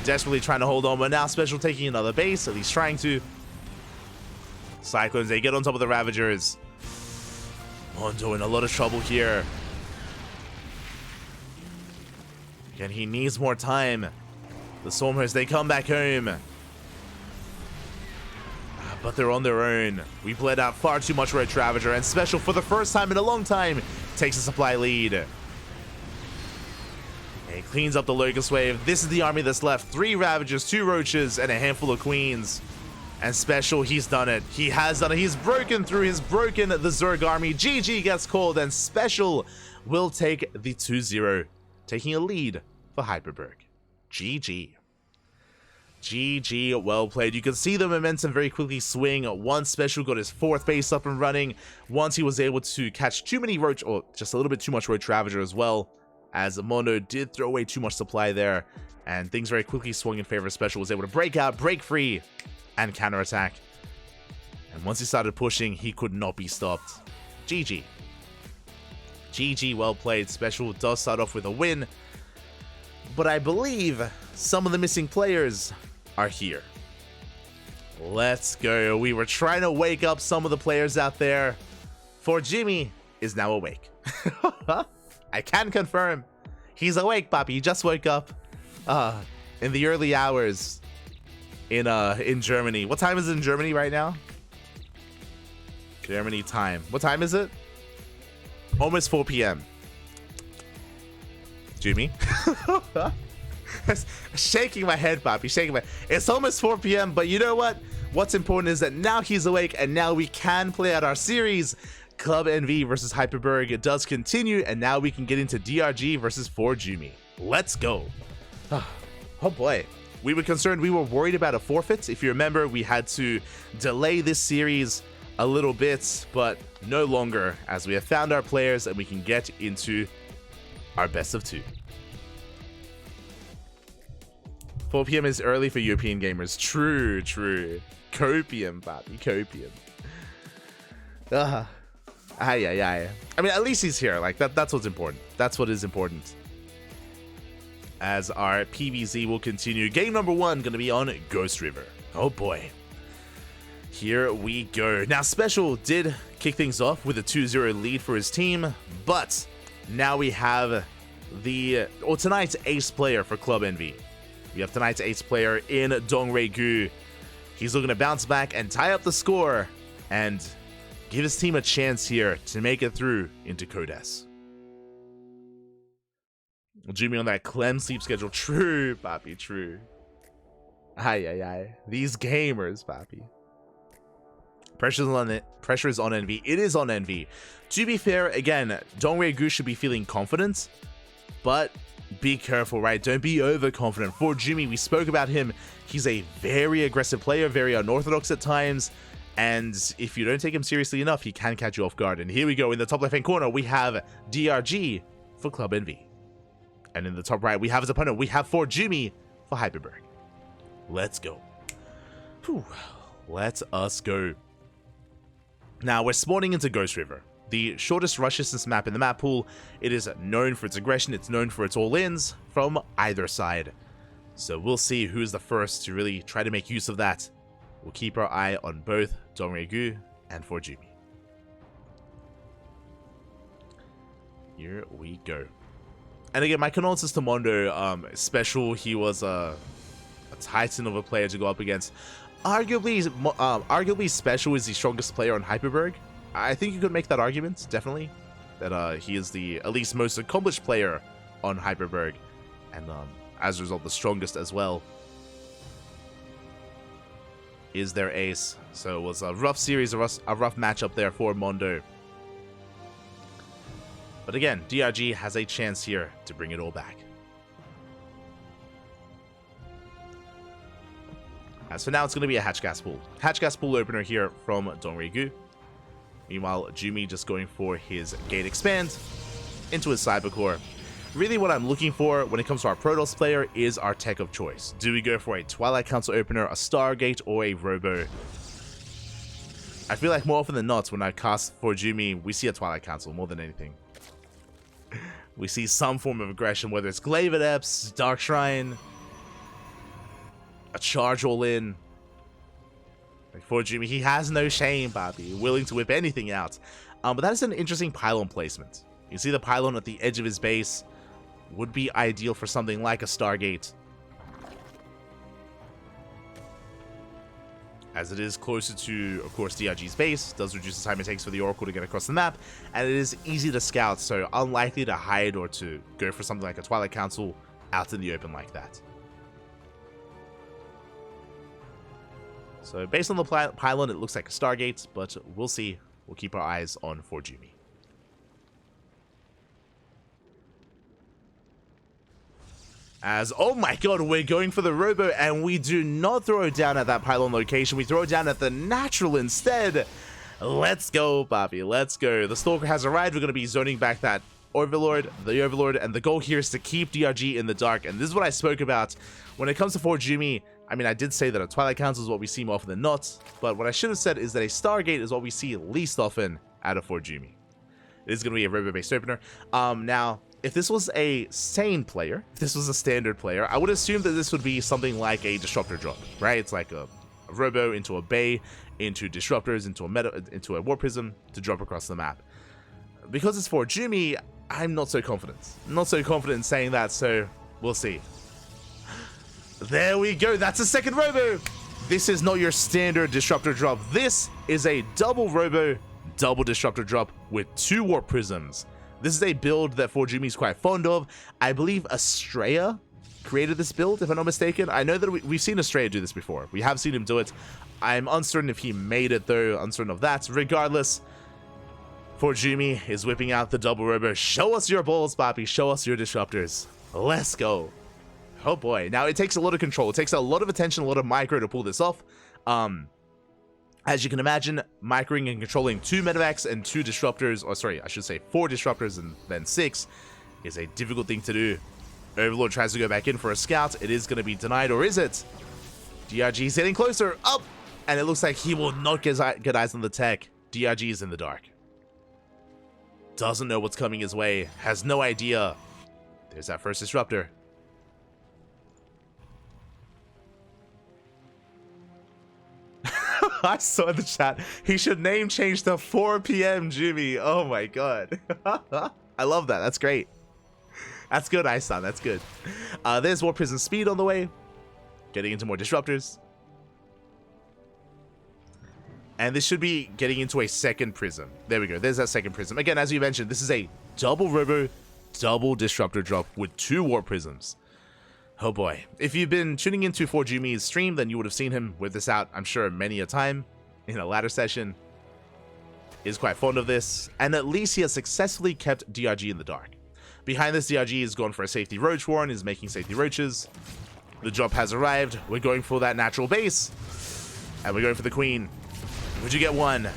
Desperately trying to hold on, but now Special taking another base, at least trying to. Cyclones, they get on top of the Ravagers. Mondo in a lot of trouble here. Again, he needs more time. The Stormers, they come back home. But they're on their own. We bled out far too much Roach Ravager, and Special, for the first time in a long time, takes a supply lead. He cleans up the Locust Wave. This is the army that's left. 3 Ravagers, 2 Roaches, and a handful of Queens. And Special, he's done it. He has done it. He's broken through. He's broken the Zerg army. GG gets called, and Special will take the 2-0, taking a lead for HyperBurg. GG. GG, well played. You can see the momentum very quickly swing once Special got his 4th base up and running. Once he was able to catch too many Roach, or just a little bit too much Roach Ravager as well, as Mondo did throw away too much supply there, and things very quickly swung in favor of Special. Was able to break out, break free, and counterattack. And once he started pushing, he could not be stopped. GG. GG, well played. Special does start off with a win, but I believe some of the missing players are here. Let's go. We were trying to wake up some of the players out there. ForJumy is now awake. I can confirm. He's awake, Papi. He just woke up in the early hours in Germany. What time is it in Germany right now? Germany time. What time is it? Almost 4 p.m. Jimmy? Shaking my head, Papi. Shaking my head. It's almost 4 p.m., but you know what? What's important is that now he's awake, and now we can play out our series. Club NV versus HyperBurg. It does continue, and now we can get into DRG versus ForJumy. Let's go. Oh boy. We were concerned, we were worried about a forfeit. If you remember, we had to delay this series a little bit, but no longer, as we have found our players and we can get into our best of 2. 4 p.m. is early for European gamers. True, true. Copium, baby, copium. Ay. I mean, at least he's here. Like, that's what's important. That's what is important. As our PvZ will continue. Game number 1 going to be on Ghost River. Oh boy. Here we go. Now, Special did kick things off with a 2-0 lead for his team, but now we have tonight's ace player for Club Envy. We have tonight's ace player in Dongre-gu. He's looking to bounce back and tie up the score and give his team a chance here to make it through into Codes. Jimmy on that Clem sleep schedule. True, papi, true. Ay. These gamers, papi. Pressure is on Envy. It is on Envy. To be fair, again, Dongre-gu should be feeling confident, but be careful, right? Don't be overconfident. ForJumy, we spoke about him. He's a very aggressive player, very unorthodox at times, and if you don't take him seriously enough, he can catch you off guard. And here we go. In the top left-hand corner, we have DRG for Club Envy. And in the top right, we have his opponent. We have ForJumy for HyperBurg. Let's go. Whew. Let us go. Now, we're spawning into Ghost River, the shortest rush distance map in the map pool. It is known for its aggression. It's known for its all-ins from either side. So we'll see who's the first to really try to make use of that. We'll keep our eye on both Dongre-gu and ForJumy. Here we go. And again, my condolences to Mondo. Special, he was a titan of a player to go up against. Arguably, Special is the strongest player on HyperBurg. I think you could make that argument, definitely, that he is the at least most accomplished player on HyperBurg, and as a result, the strongest as well. Is their ace. So it was a rough series, a rough matchup there for Mondo. But again, DRG has a chance here to bring it all back. As for now, it's going to be a Hatch Gas Pool. Hatch Gas Pool opener here from Dongre-gu. Meanwhile, Jumi just going for his Gate Expand into his Cybercore. Really what I'm looking for when it comes to our Protoss player is our tech of choice. Do we go for a Twilight Council opener, a Stargate, or a Robo? I feel like more often than not, when I cast ForJumy, we see a Twilight Council more than anything. We see some form of aggression, whether it's Glaive Adepts, Dark Shrine, a charge all in. Like ForJumy, he has no shame, Bobby, willing to whip anything out. But that is an interesting pylon placement. You see the pylon at the edge of his base would be ideal for something like a Stargate, as it is closer to, of course, DRG's base, does reduce the time it takes for the Oracle to get across the map, and it is easy to scout, so unlikely to hide or to go for something like a Twilight Council out in the open like that. So based on the pylon, it looks like a Stargate, but we'll see. We'll keep our eyes on ForJumy. As, oh my god, we're going for the Robo, and we do not throw it down at that pylon location. We throw it down at the natural instead. Let's go, Bobby. Let's go. The Stalker has arrived. We're going to be zoning back that Overlord, and the goal here is to keep DRG in the dark. And this is what I spoke about when it comes to ForJumy. I mean, I did say that a Twilight Council is what we see more often than not, but what I should have said is that a Stargate is what we see least often out of ForJumy. It is going to be a Robo-based opener. Now, if this was a sane player, if this was a standard player, I would assume that this would be something like a Disruptor drop, right? It's like a Robo into a Bay, into Disruptors, into a Warp Prism to drop across the map. Because it's ForJumy, I'm not so confident. Not so confident in saying that, so we'll see. There we go. That's a second Robo. This is not your standard Disruptor drop. This is a double Robo, double Disruptor drop with 2 Warp Prisms. This is a build that ForJumy is quite fond of. I believe Estrella created this build, if I'm not mistaken. I know that we've seen Estrella do this before. We have seen him do it. I'm uncertain if he made it, though. Uncertain of that. Regardless, ForJumy is whipping out the double Robo. Show us your balls, Poppy. Show us your Disruptors. Let's go. Oh boy. Now, it takes a lot of control. It takes a lot of attention, a lot of micro to pull this off. As you can imagine, microing and controlling 2 medevacs and 2 disruptors, or sorry, I should say 4 disruptors and then 6, is a difficult thing to do. Overlord tries to go back in for a scout. It is going to be denied, or is it? DRG is getting closer. Up! And it looks like he will not get eyes on the tech. DRG is in the dark. Doesn't know what's coming his way. Has no idea. There's that first disruptor. I saw in the chat, he should name change to 4 PM Jimmy. Oh my god. I love that. That's great. That's good, Isan. That's good. There's more prison speed on the way. Getting into more disruptors. And this should be getting into a second prism. There we go. There's that second prism. Again, as you mentioned, this is a double robo, double disruptor drop with 2 warp prisms. Oh boy. If you've been tuning into ForJumy's stream, then you would have seen him with this out, I'm sure, many a time in a ladder session. He's quite fond of this, and at least he has successfully kept DRG in the dark. Behind this, DRG has gone for a safety roach warren, is making safety roaches. The drop has arrived. We're going for that natural base, and we're going for the queen. Would you get 1?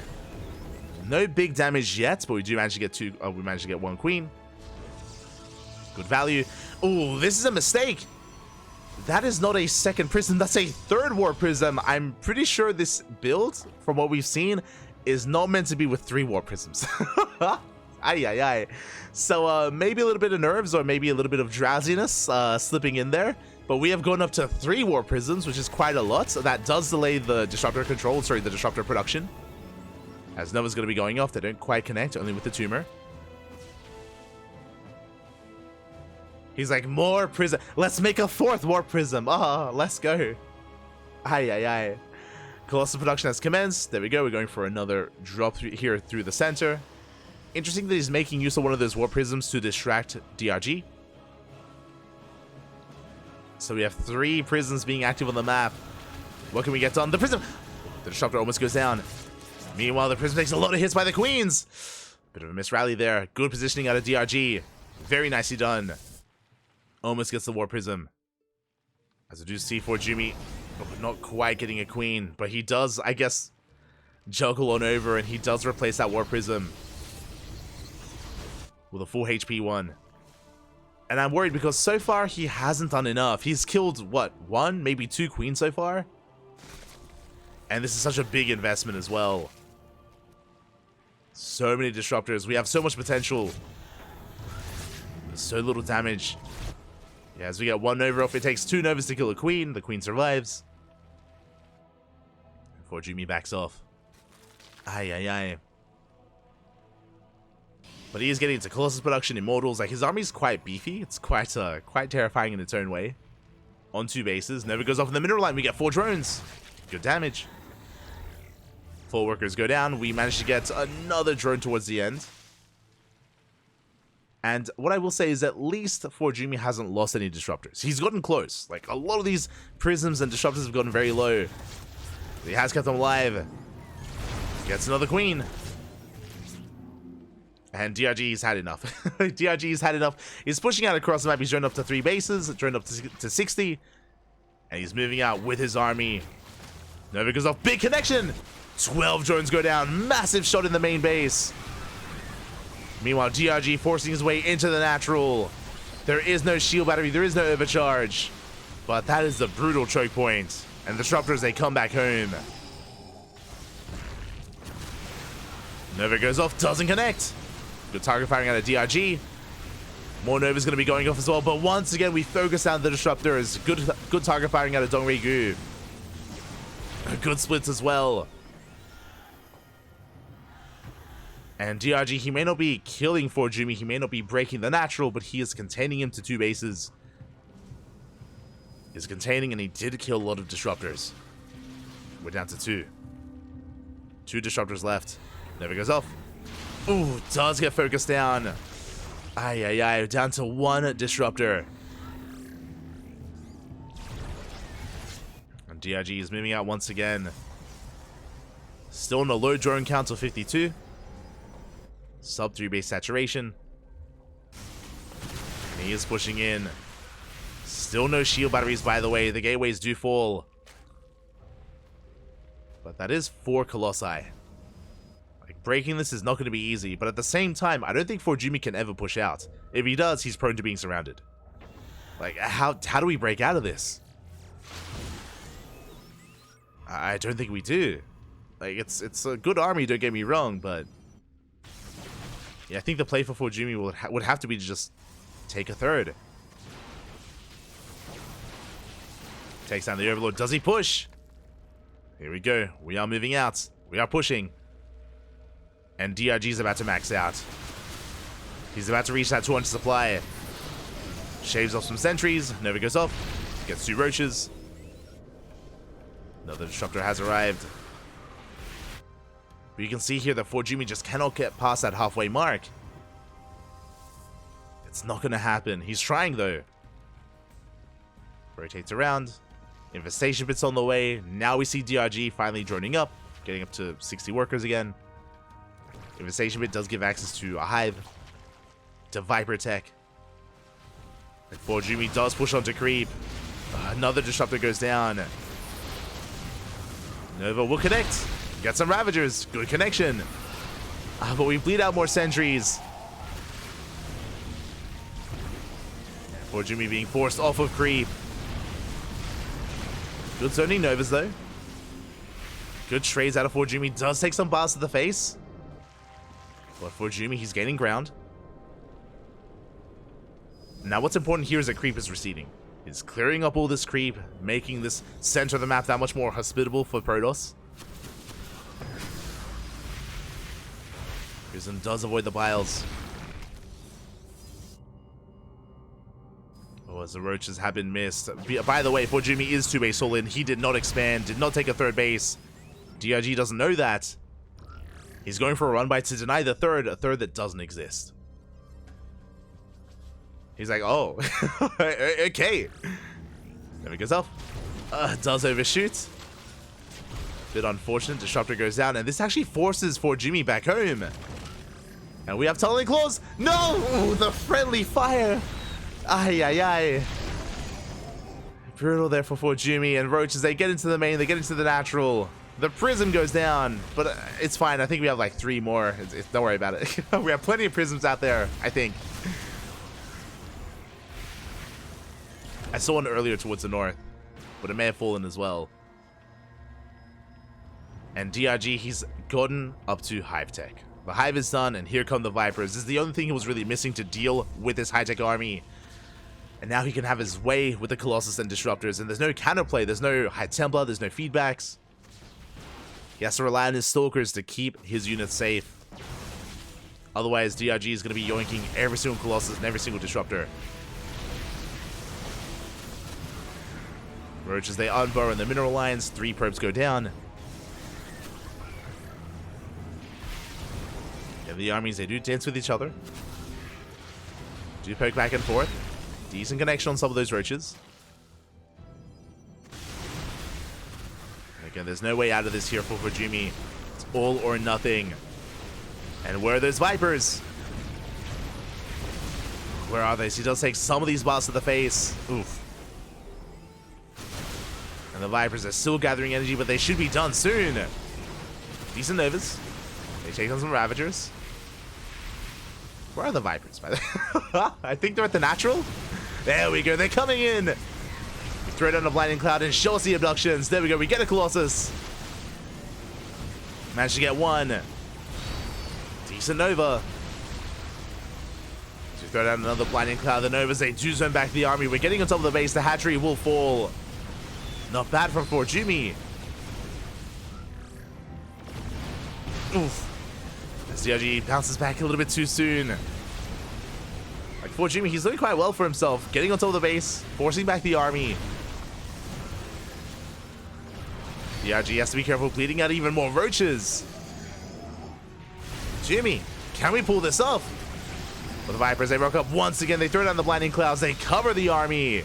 No big damage yet, but we do manage to get 2. We managed to get 1 queen. Good value. Oh, this is a mistake. That is not a second prism, that's a 3rd warp prism. I'm pretty sure this build, from what we've seen, is not meant to be with 3 warp prisms. Ay. So maybe a little bit of nerves or maybe a little bit of drowsiness slipping in there. But we have gone up to 3 warp prisms, which is quite a lot. So that does delay the disruptor control, sorry, the disruptor production. As Nova's going to be going off, they don't quite connect, only with the tumor. He's like, more prism. Let's make a 4th warp prism. Ah, let's go. Ay. Colossal production has commenced. There we go. We're going for another drop here through the center. Interesting that he's making use of one of those warp prisms to distract DRG. So we have 3 prisms being active on the map. What can we get done? The prism. The disruptor almost goes down. Meanwhile, the prism takes a lot of hits by the queens. Bit of a misrally there. Good positioning out of DRG. Very nicely done. Almost gets the warp prism. As I do see ForJumy, not quite getting a queen, but he does, I guess, juggle on over, and he does replace that warp prism with a full HP one. And I'm worried because so far he hasn't done enough. He's killed, what, 1, maybe 2 queens so far? And this is such a big investment as well. So many disruptors. We have so much potential. So little damage. Yeah, as we get 1 Nova off, it takes 2 Novas to kill a queen. The queen survives. ForJumy backs off. Ay. But he is getting into Colossus production, Immortals. Like, his army's quite beefy. It's quite terrifying in its own way. On 2 bases. Nova goes off in the mineral line. We get 4 drones. Good damage. 4 workers go down. We manage to get another drone towards the end. And what I will say is at least ForJumy hasn't lost any disruptors. He's gotten close. Like, a lot of these prisms and disruptors have gotten very low. He has kept them alive. Gets another queen. And DRG's had enough. DRG's had enough. He's pushing out across the map. He's droned up to 3 bases. Droned up to 60. And he's moving out with his army. Nova goes off. Big connection. 12 drones go down. Massive shot in the main base. Meanwhile, DRG forcing his way into the natural. There is no shield battery. There is no overcharge. But that is the brutal choke point. And the disruptors, they come back home. Nova goes off. Doesn't connect. Good target firing out of DRG. More Nova's going to be going off as well. But once again, we focus down the disruptors. Good target firing out of Dongri Gu. Good splits as well. And DRG, he may not be killing ForJumy, he may not be breaking the natural, but he is containing him to 2 bases. He's containing, and he did kill a lot of disruptors. We're down to 2. 2 disruptors left. Never goes off. Ooh, does get focused down. Ay. Down to 1 disruptor. And DRG is moving out once again. Still on a low drone count of 52. Sub 3 base saturation. And he is pushing in. Still no shield batteries, by the way. The gateways do fall. But that is 4 Colossi. Like, breaking this is not going to be easy. But at the same time, I don't think ForJumy can ever push out. If he does, he's prone to being surrounded. Like, how do we break out of this? I don't think we do. Like, it's a good army, don't get me wrong, but... yeah, I think the play for ForJumy would have to be to just take a third. Takes down the Overlord. Does he push? Here we go. We are moving out. We are pushing. And DRG's about to max out. He's about to reach that 200 supply. Shaves off some sentries. Nova goes off. Gets 2 roaches. Another disruptor has arrived. But you can see here that ForJumy just cannot get past that halfway mark. It's not going to happen. He's trying though. Rotates around. Infestation bit's on the way. Now we see DRG finally joining up. Getting up to 60 workers again. Infestation bit does give access to a hive. To Viper tech. And ForJumy does push onto creep. Another disruptor goes down. Nova will connect. Get some Ravagers. Good connection. But we bleed out more sentries. ForJumy being forced off of creep. Good zoning Novas though. Good trades out of ForJumy. Does take some bars to the face. But ForJumy, he's gaining ground. Now what's important here is that creep is receding. He's clearing up all this creep, making this center of the map that much more hospitable for Protoss. Prism does avoid the biles. Oh, as the roaches have been missed. By the way, ForJumy is 2 base all in. He did not expand, did not take a 3rd base. DRG doesn't know that. He's going for a run by to deny the 3rd, a 3rd that doesn't exist. He's like, oh, okay. There he goes off. Does overshoot. Bit unfortunate. Disruptor goes down, and this actually forces ForJumy back home. And we have tunneling claws. No! Ooh, the friendly fire. Ay, ay, ay. Brutal there for ForJumy, and roaches, they get into the main, they get into the natural. The prism goes down, but it's fine. I think we have like 3 more. Don't worry about it. We have plenty of prisms out there, I think. I saw one earlier towards the north, but it may have fallen as well. And DRG, he's gotten up to Hive Tech. The Hive is done, and here come the Vipers. This is the only thing he was really missing to deal with this high-tech army. And now he can have his way with the Colossus and Disruptors, and there's no counterplay, there's no High Templar, there's no feedbacks. He has to rely on his Stalkers to keep his units safe. Otherwise, DRG is going to be yoinking every single Colossus and every single Disruptor. Roaches, they unburrow in the mineral lines. 3 probes go down. And the armies, they do dance with each other. Do poke back and forth. Decent connection on some of those roaches. Again, there's no way out of this here for ForJumy. It's all or nothing. And where are those Vipers? Where are they? So he does take some of these bots to the face. Oof. And the Vipers are still gathering energy, but they should be done soon. Decent Novas. They take on some Ravagers. Where are the Vipers, by the way? I think they're at the natural. There we go. They're coming in. We throw down a blinding cloud and show us the abductions. There we go. We get a Colossus. Managed to get 1. Decent Nova. So we throw down another blinding cloud. The Novas, they do zone back the army. We're getting on top of the base. The hatchery will fall. Not bad from ForJumy. Oof. SDRG bounces back a little bit too soon. Like ForJumy, he's doing quite well for himself. Getting on top of the base, forcing back the army. DRG has to be careful, bleeding out even more roaches. Jimmy, can we pull this off? But the Vipers, they rock up once again. They throw down the blinding clouds. They cover the army.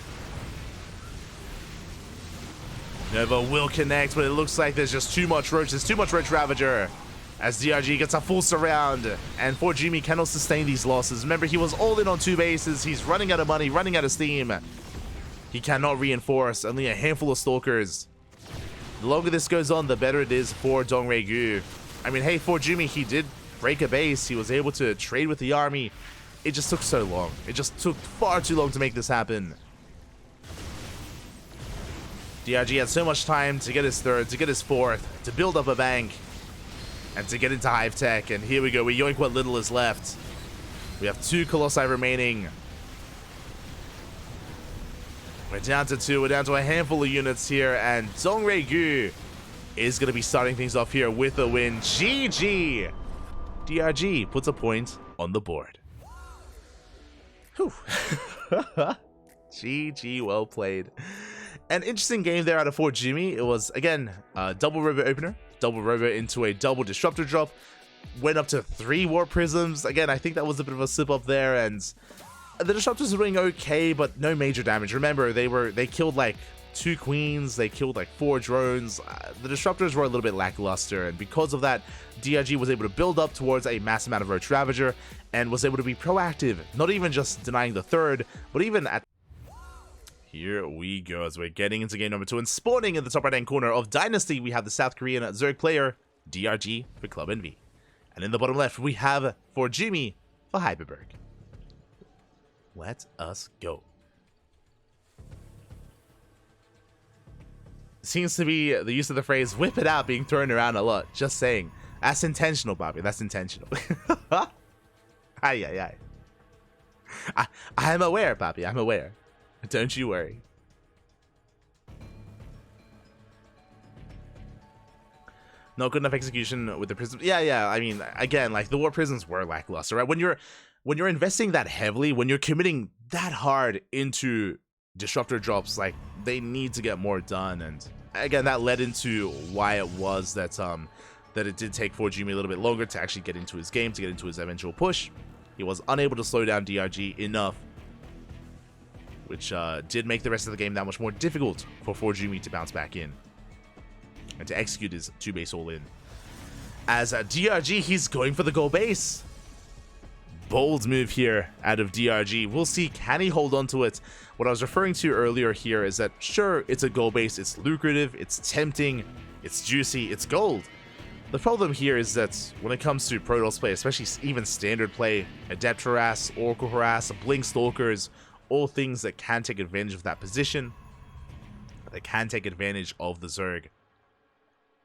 Nova will connect, but it looks like there's just too much roach. There's too much roach Ravager. As DRG gets a full surround, and ForJumy cannot sustain these losses. Remember, he was all in on 2 bases. He's running out of money, running out of steam. He cannot reinforce. Only a handful of Stalkers. The longer this goes on, the better it is for Dongregu. I mean, hey, ForJumy, he did break a base. He was able to trade with the army. It just took so long. It just took far too long to make this happen. DRG had so much time to get his third, to get his fourth, to build up a bank, and to get into Hive Tech. And here we go. We yoink what little is left. We have 2 Colossi remaining. We're down to 2. We're down to a handful of units here. And Dongregu is going to be starting things off here with a win. GG! DRG puts a point on the board. Whew. GG, well played. An interesting game there out of ForJumy. It was, again, a double robo opener. Double robo into a double disruptor drop. Went up to 3 Warp Prisms. Again, I think that was a bit of a slip up there. And the disruptors were doing okay, but no major damage. Remember, they killed like 2 queens. They killed like 4 drones. The disruptors were a little bit lackluster. And because of that, DRG was able to build up towards a mass amount of Roach Ravager. And was able to be proactive. Not even just denying the third, but even at... Here we go as we're getting into game number 2 and spawning in the top right hand corner of Dynasty. We have the South Korean Zerg player, DRG for Club NV. And in the bottom left, we have ForJumy for HyperBurg. Let us go. Seems to be the use of the phrase whip it out being thrown around a lot. Just saying. That's intentional, Bobby. That's intentional. Aye. I am aware, Bobby. I'm aware. Don't you worry. Not good enough execution with the prisms. Yeah. I mean, again, like the war prisms were lackluster, right? When you're investing that heavily, when you're committing that hard into disruptor drops, like they need to get more done. And again, that led into why it was that that it did take ForJumy a little bit longer to actually get into his game, to get into his eventual push. He was unable to slow down DRG enough, which did make the rest of the game that much more difficult for ForJumy to bounce back in and to execute his 2-base all-in. As DRG, he's going for the goal base. Bold move here out of DRG. We'll see, can he hold on to it? What I was referring to earlier here is that, sure, it's a goal base, it's lucrative, it's tempting, it's juicy, it's gold. The problem here is that when it comes to Protoss play, especially even standard play, Adept Harass, Oracle Harass, Blink Stalkers, all things that can take advantage of that position, that can take advantage of the Zerg.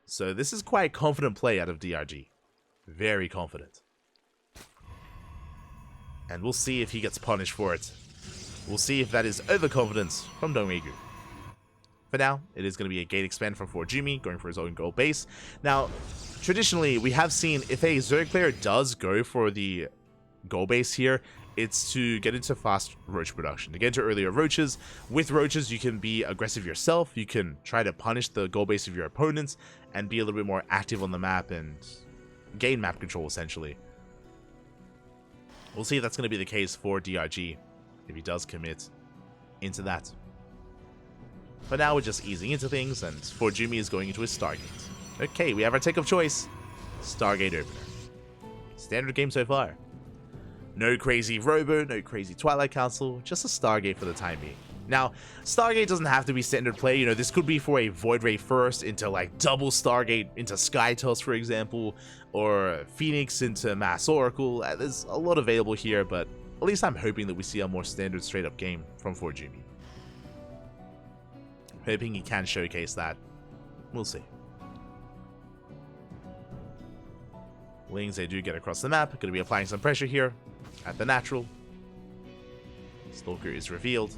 So this is quite confident play out of DRG. Very confident. And we'll see if he gets punished for it. We'll see if that is overconfidence from Dongregu. For now, it is going to be a gate expand from ForJumy, going for his own goal base. Now, traditionally, we have seen if a Zerg player does go for the goal base here, it's to get into fast roach production, to get into earlier roaches. With roaches, you can be aggressive yourself, you can try to punish the goal base of your opponents, and be a little bit more active on the map and gain map control, essentially. We'll see if that's going to be the case for DRG, if he does commit into that. But now we're just easing into things, and ForJumy is going into his Stargate. Okay, we have our take of choice. Stargate opener. Standard game so far. No crazy Robo, no crazy Twilight Council, just a Stargate for the time being. Now, Stargate doesn't have to be standard play. You know, this could be for a Void Ray first into like double Stargate into Skytoss, for example, or Phoenix into Mass Oracle. There's a lot available here, but at least I'm hoping that we see a more standard straight up game from ForJumy. Hoping he can showcase that. We'll see. Wings, they do get across the map. Going to be applying some pressure here at the natural. Stalker is revealed.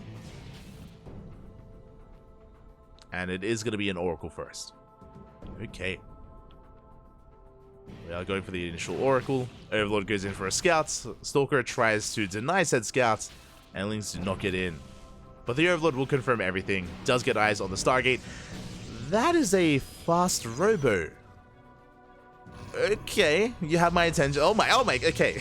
And it is going to be an Oracle first. Okay. We are going for the initial Oracle. Overlord goes in for a Scout. Stalker tries to deny said Scout. And Lings do not get in. But the Overlord will confirm everything. Does get eyes on the Stargate. That is a fast Robo. Okay, you have my attention. Oh my, okay.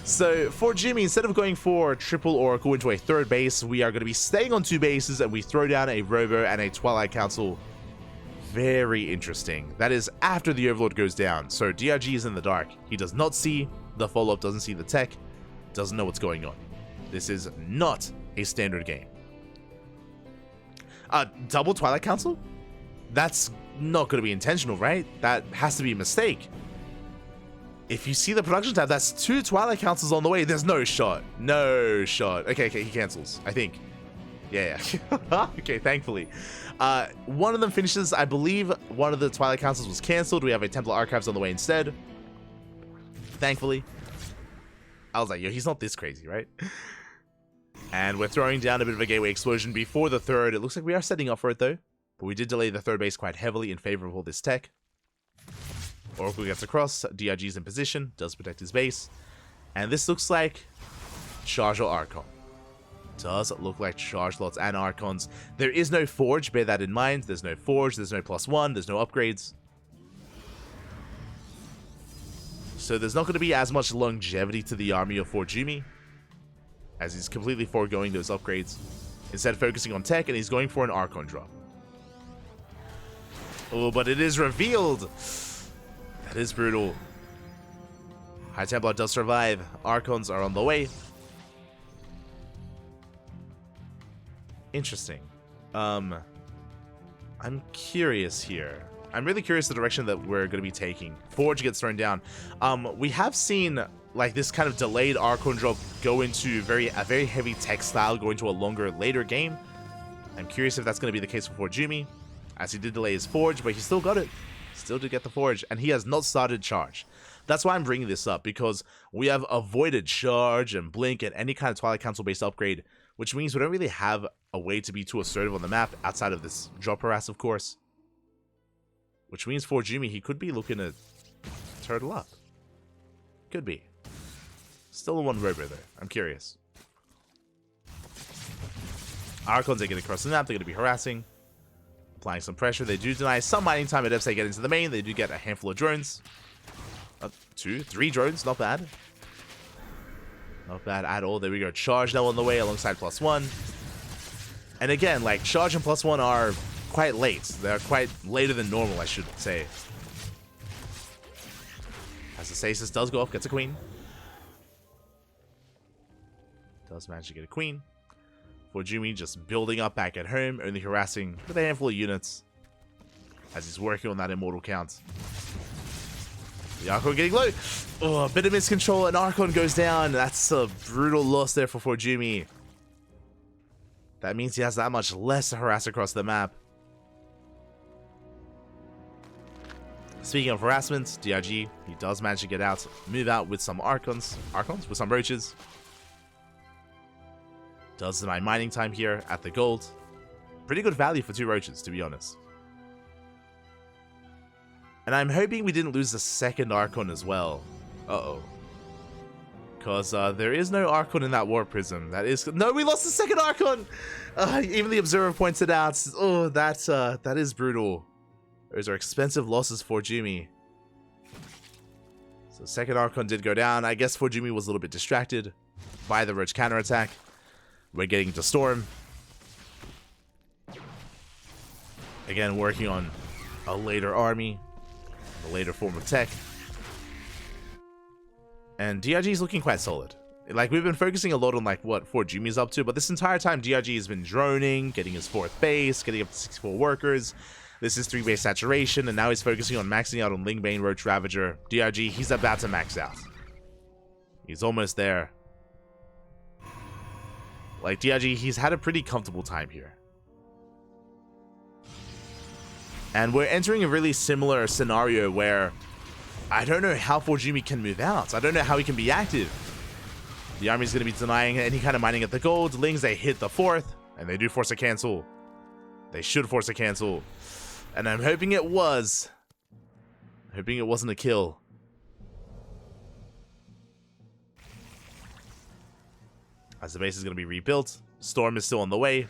So, ForJumy, instead of going for triple Oracle into a third base, we are going to be staying on 2 bases, and we throw down a Robo and a Twilight Council. Very interesting. That is after the Overlord goes down, so DRG is in the dark. He does not see the follow-up, doesn't see the tech, doesn't know what's going on. This is not a standard game. Double Twilight Council? That's not going to be intentional, right? That has to be a mistake. If you see the production tab, that's 2 Twilight Councils on the way. There's no shot. No shot. Okay, he cancels, I think. Yeah. Okay, thankfully. One of them finishes. I believe one of the Twilight Councils was canceled. We have a Templar Archives on the way instead. Thankfully. I was like, yo, he's not this crazy, right? And we're throwing down a bit of a gateway explosion before the third. It looks like we are setting up for it, though. But we did delay the third base quite heavily in favor of all this tech. Oracle gets across. DRG's in position. Does protect his base. And this looks like Charge or Archon. Does look like Charge Lots and Archons. There is no Forge. Bear that in mind. There's no Forge. There's no +1. There's no upgrades. So there's not going to be as much longevity to the army of ForJumy, as he's completely foregoing those upgrades. Instead focusing on tech, and he's going for an Archon drop. Oh, but it is revealed. That is brutal. High Templar does survive. Archons are on the way. Interesting. I'm curious here. I'm really curious the direction that we're going to be taking. Forge gets thrown down. We have seen like this kind of delayed Archon drop go into a very heavy tech style, go into a longer, later game. I'm curious if that's going to be the case for ForJumy, as he did delay his Forge, but he still got it. Still did get the Forge, and he has not started Charge. That's why I'm bringing this up, because we have avoided Charge and Blink and any kind of Twilight Council-based upgrade, which means we don't really have a way to be too assertive on the map, outside of this drop harass, of course. Which means ForJumy, he could be looking to turtle up. Could be. Still a 1 robo, though. I'm curious. Archons are getting across the map. They're going to be harassing. Applying some pressure. They do deny some mining time at if they get into the main. They do get a handful of drones. 2, 3 drones. Not bad. Not bad at all. There we go. Charge now on the way alongside +1. And again, like, Charge and +1 are quite late. They're quite later than normal, I should say. As the stasis does go off, gets a queen. Does manage to get a queen. ForJumy just building up back at home, only harassing with a handful of units as he's working on that immortal count. The Archon getting low. Oh, a bit of miscontrol, and Archon goes down. That's a brutal loss there for ForJumy. That means he has that much less to harass across the map. Speaking of harassment, DRG, he does manage to get out, move out with some Archons, with some Roaches. Does my mining time here at the gold. Pretty good value for 2 Roaches, to be honest. And I'm hoping we didn't lose the second Archon as well. Uh-oh. Because there is no Archon in that War Prism. That is... No, we lost the second Archon! Even the Observer points it out. Oh, that is brutal. Those are expensive losses for ForJumy. So second Archon did go down. I guess ForJumy was a little bit distracted by the Roach counterattack. We're getting into Storm. Again, working on a later army. A later form of tech. And DRG is looking quite solid. Like, we've been focusing a lot on, like, what ForJumy is up to, but this entire time, DRG has been droning, getting his 4th base, getting up to 64 workers. This is 3 base saturation, and now he's focusing on maxing out on Lingbane, Roach Ravager. DRG, he's about to max out. He's almost there. Like, DRG, he's had a pretty comfortable time here. And we're entering a really similar scenario where I don't know how ForJumy can move out. I don't know how he can be active. The army's going to be denying any kind of mining at the gold. Lings, they hit the 4th, and they do force a cancel. They should force a cancel. And I'm hoping it was. Hoping it wasn't a kill. As the base is going to be rebuilt. Storm is still on the way.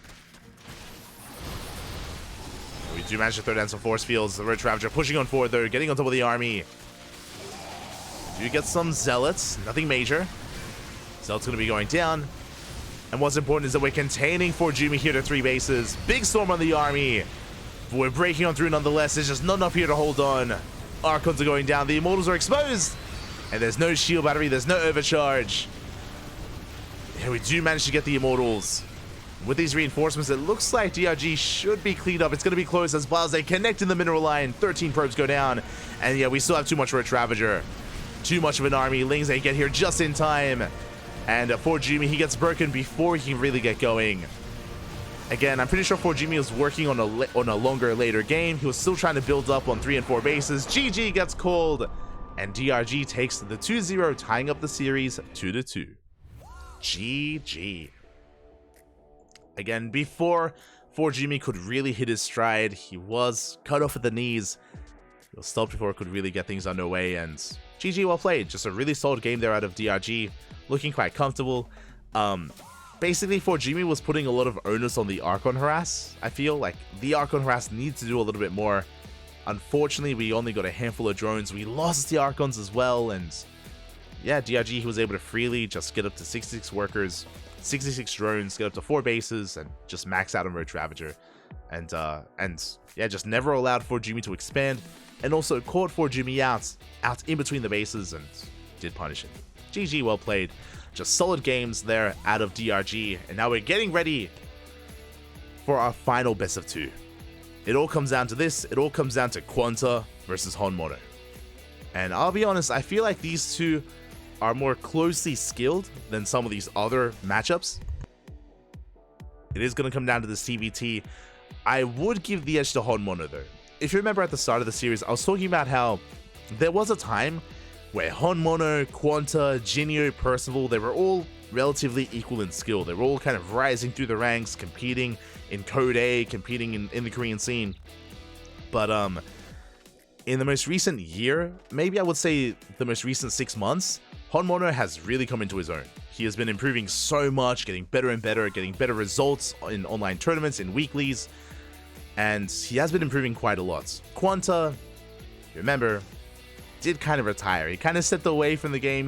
We do manage to throw down some force fields. The Roach Ravager pushing on forward, though, getting on top of the army. We do get some Zealots. Nothing major. Zealots going to be going down. And what's important is that we're containing ForJumy here to 3 bases. Big Storm on the army. But we're breaking on through nonetheless. There's just not enough here to hold on. Archons are going down. The Immortals are exposed. And there's no shield battery. There's no overcharge. Yeah, we do manage to get the Immortals. with these reinforcements, it looks like DRG should be cleaned up. It's going to be close as Blase connecting the mineral line. 13 probes go down. And yeah, we still have too much Roach Ravager. Too much of an army. Lings, they get here just in time. And ForJumy, he gets broken before he can really get going. Again, I'm pretty sure ForJumy was working on a longer, later game. He was still trying to build up on 3 and 4 bases. GG gets called. And DRG takes the 2-0, tying up the series 2-2. GG. Again, before ForJumy could really hit his stride, he was cut off at the knees. He was stopped before it could really get things underway, and GG, well played. Just a really solid game there out of DRG, looking quite comfortable. Basically, ForJumy was putting a lot of onus on the Archon Harass. I feel like the Archon Harass needs to do a little bit more. Unfortunately, we only got a handful of drones. We lost the Archons as well, and yeah, DRG, he was able to freely just get up to 66 workers, 66 drones, get up to 4 bases, and just max out on Roach Ravager. And yeah, just never allowed ForJumy to expand, and also caught ForJumy out in between the bases and did punish him. GG, well played. Just solid games there out of DRG, and now we're getting ready for our final best of 2. It all comes down to this. It all comes down to QuanTa versus HonMonO. And I'll be honest, I feel like these two are more closely skilled than some of these other matchups. It is going to come down to the CVT. I would give the edge to HonMonO though. If you remember at the start of the series, I was talking about how there was a time where HonMonO, QuanTa, Jinio, Percival, they were all relatively equal in skill. They were all kind of rising through the ranks, competing in Code A, competing in the Korean scene. But in the most recent year, maybe I would say the most recent 6 months, HonMonO has really come into his own. He has been improving so much, getting better and better, getting better results in online tournaments, in weeklies, and he has been improving quite a lot. QuanTa, remember, did kind of retire. He kind of stepped away from the game.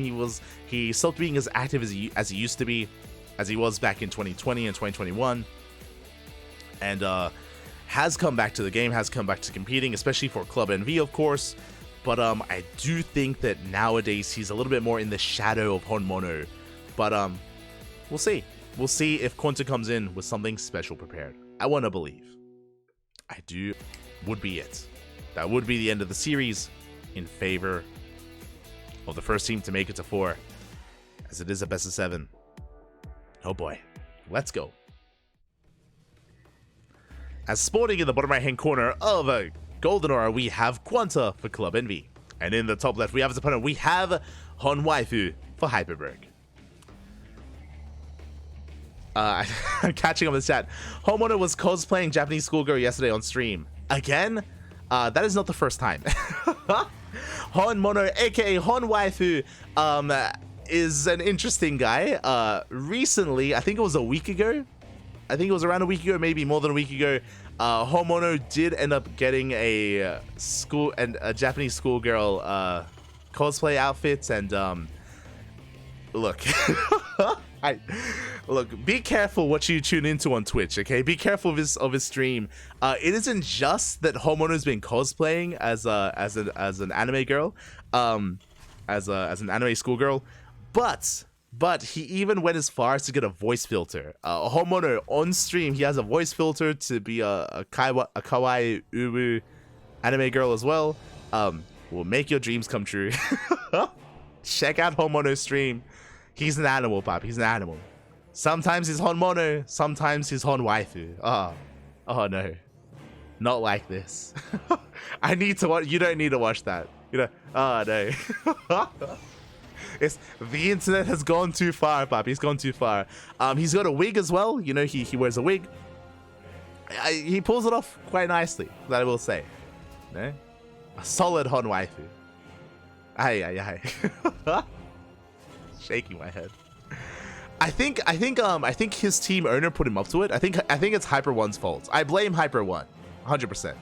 He stopped being as active as he used to be, as he was back in 2020 and 2021, and has come back to the game, has come back to competing, especially for Club NV, of course. But I do think that nowadays he's a little bit more in the shadow of HonMonO. But we'll see. We'll see if QuanTa comes in with something special prepared. I want to believe. I do. Would be it. That would be the end of the series in favor of the first team to make it to 4, as it is a best of 7. Oh boy. Let's go. As sporting in the bottom right hand corner of a Golden Aura, we have QuanTa for Club NV. And in the top left, we have his opponent. We have HonWaifu for HyperBurg. I'm catching on the chat. HonMonO was cosplaying Japanese schoolgirl yesterday on stream. Again? That is not the first time. HonMonO, aka HonWaifu, is an interesting guy. Recently, I think it was a week ago. I think it was around a week ago, maybe more than a week ago. HonMonO did end up getting a Japanese schoolgirl cosplay outfit, and look, look, be careful what you tune into on Twitch, okay? Be careful of his stream. It isn't just that HonMonO's been cosplaying as an anime girl, as an anime schoolgirl, but he even went as far as to get a voice filter. HonMonO on stream, he has a voice filter to be a kawaii ubu anime girl as well. Will make your dreams come true. Check out HonMonO's stream. He's an animal, pop. He's an animal. Sometimes he's HonMonO, sometimes he's HonWaifu. Oh no, not like this. I need to watch. You don't need to watch that. You know. Oh no. The internet has gone too far, Pop. He's gone too far. He's got a wig as well. You know, he wears a wig. He pulls it off quite nicely, that I will say. No? A solid HonWaifu. Aye. Shaking my head. I think his team owner put him up to it. I think it's Hyper1's fault. I blame Hyper1, 100%.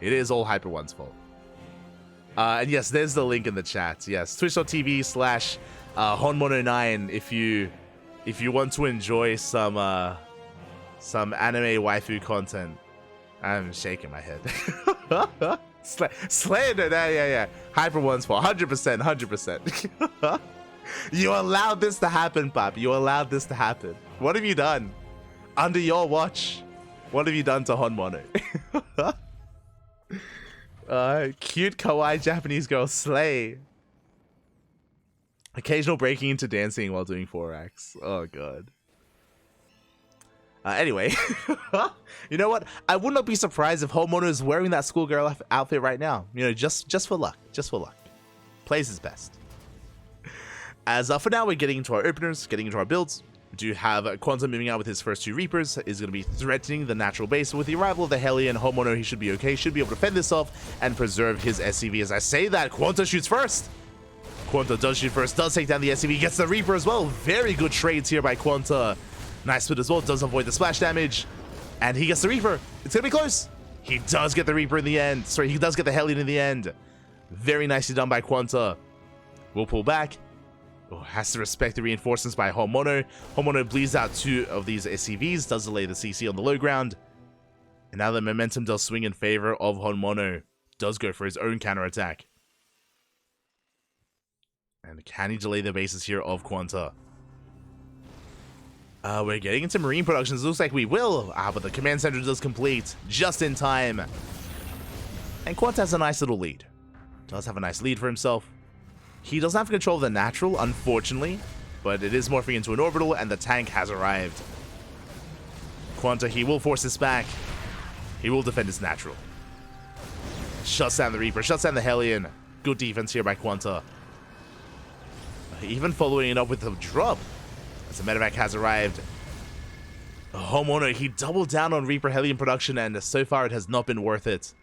It is all Hyper1's fault. And yes, there's the link in the chat. Yes, twitch.tv/HonMonO9 if you want to enjoy some anime waifu content. I'm shaking my head. Slander, yeah. Hyper1's fault, 100%. You allowed this to happen, Pop. You allowed this to happen. What have you done? Under your watch, what have you done to HonMonO? Cute kawaii Japanese girl slay. Occasional breaking into dancing while doing 4x. Oh god. Anyway, you know what? I would not be surprised if HonMonO is wearing that schoolgirl outfit right now. You know, just for luck. Just for luck. Plays his best. As for now, we're getting into our openers, getting into our builds. We do have QuanTa moving out with his first 2 Reapers. Is going to be threatening the natural base. With the arrival of the Hellion, HonMonO, he should be okay. Should be able to fend this off and preserve his SCV. As I say that, QuanTa shoots first. QuanTa does shoot first, does take down the SCV, gets the Reaper as well. Very good trades here by QuanTa. Nice split as well, does avoid the splash damage. And he gets the Reaper. It's going to be close. He does get the Reaper in the end. Sorry, he does get the Hellion in the end. Very nicely done by QuanTa. We'll pull back. Oh, has to respect the reinforcements by HonMonO. HonMonO bleeds out 2 of these SCVs, does delay the CC on the low ground. And now the momentum does swing in favor of HonMonO. Does go for his own counterattack. And can he delay the bases here of QuanTa? We're getting into marine productions. Looks like we will. But the command center does complete just in time. And QuanTa has a nice little lead. Does have a nice lead for himself. He doesn't have control of the natural, unfortunately. But it is morphing into an orbital, and the tank has arrived. QuanTa, he will force this back. He will defend his natural. Shuts down the Reaper, shuts down the Hellion. Good defense here by QuanTa. Even following it up with a drop. As the medevac has arrived. HonMonO, he doubled down on Reaper Hellion production, and so far it has not been worth it.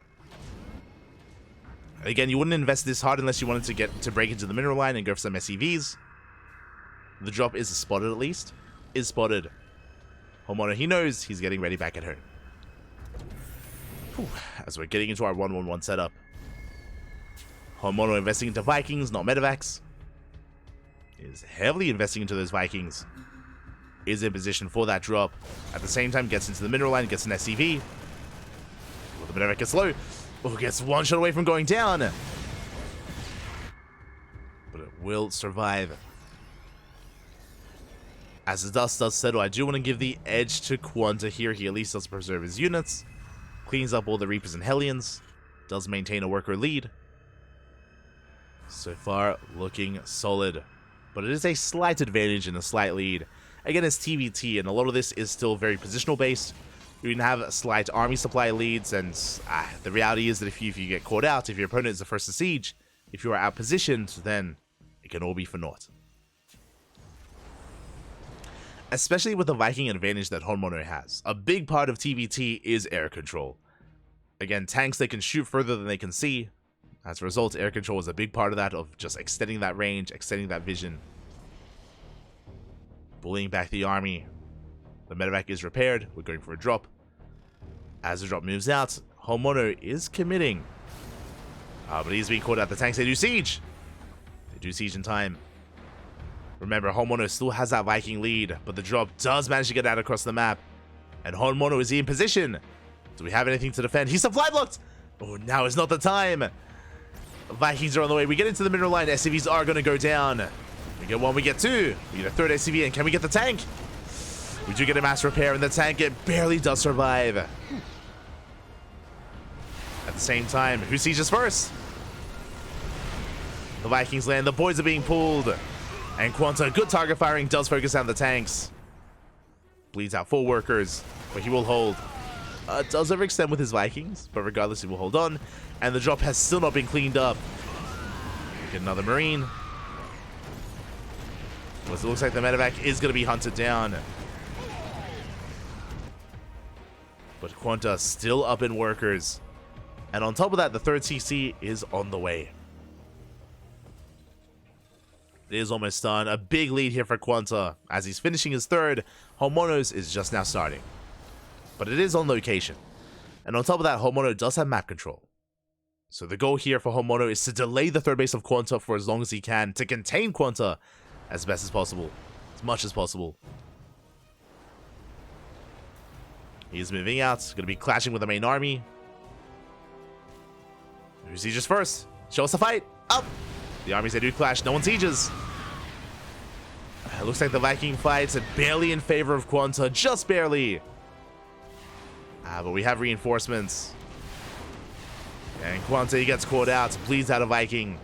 Again, you wouldn't invest this hard unless you wanted to break into the mineral line and go for some SCVs. The drop is spotted at least. Is spotted. HonMonO, he knows he's getting ready back at home. Whew. As we're getting into our 1-1-1 setup. HonMonO investing into Vikings, not medevacs. Is heavily investing into those Vikings. Is in position for that drop. At the same time, gets into the mineral line, gets an SCV. Well, the medevac gets low. Oh, gets one shot away from going down. But it will survive. As the dust does settle, I do want to give the edge to QuanTa here. He at least does preserve his units. Cleans up all the Reapers and Hellions. Does maintain a worker lead. So far, looking solid. But it is a slight advantage and a slight lead. Again, it's TVT, and a lot of this is still very positional based. You can have slight army supply leads, and the reality is that if you get caught out, if your opponent is the first to siege, if you are outpositioned, then it can all be for naught. Especially with the Viking advantage that HonMonO has. A big part of TVT is air control. Again, tanks, they can shoot further than they can see. As a result, air control is a big part of that, of just extending that range, extending that vision. Bullying back the army. The medevac is repaired. We're going for a drop. As the drop moves out, HonMonO is committing. But he's being caught out. The tanks, they do siege. They do siege in time. Remember, HonMonO still has that Viking lead, but the drop does manage to get out across the map. And HonMonO, is he in position? Do we have anything to defend? He's supply blocked! Oh, now is not the time. Vikings are on the way. We get into the mineral line. SCVs are going to go down. We get 1, we get 2. We get a 3rd SCV, and can we get the tank? We do get a mass repair, and the tank, it barely does survive. At the same time, who sieges first? The Vikings land. The boys are being pulled. And QuanTa, good target firing, does focus on the tanks. Bleeds out 4 workers, but he will hold. Does overextend with his Vikings, but regardless, he will hold on. And the drop has still not been cleaned up. Get another Marine. Well, it looks like the medevac is going to be hunted down. But QuanTa still up in workers. And on top of that, the 3rd CC is on the way. It is almost done. A big lead here for QuanTa. As he's finishing his 3rd, HonMonO's is just now starting. But it is on location. And on top of that, HonMonO does have map control. So the goal here for HonMonO is to delay the 3rd base of QuanTa for as long as he can, to contain QuanTa as best as possible, as much as possible. He's moving out, going to be clashing with the main army. Who sieges first? Show us the fight! Up! The armies, they do clash, no one sieges. It looks like the Viking fight's barely in favor of QuanTa, just barely. But we have reinforcements. And QuanTa, he gets caught out, bleeds out a Viking.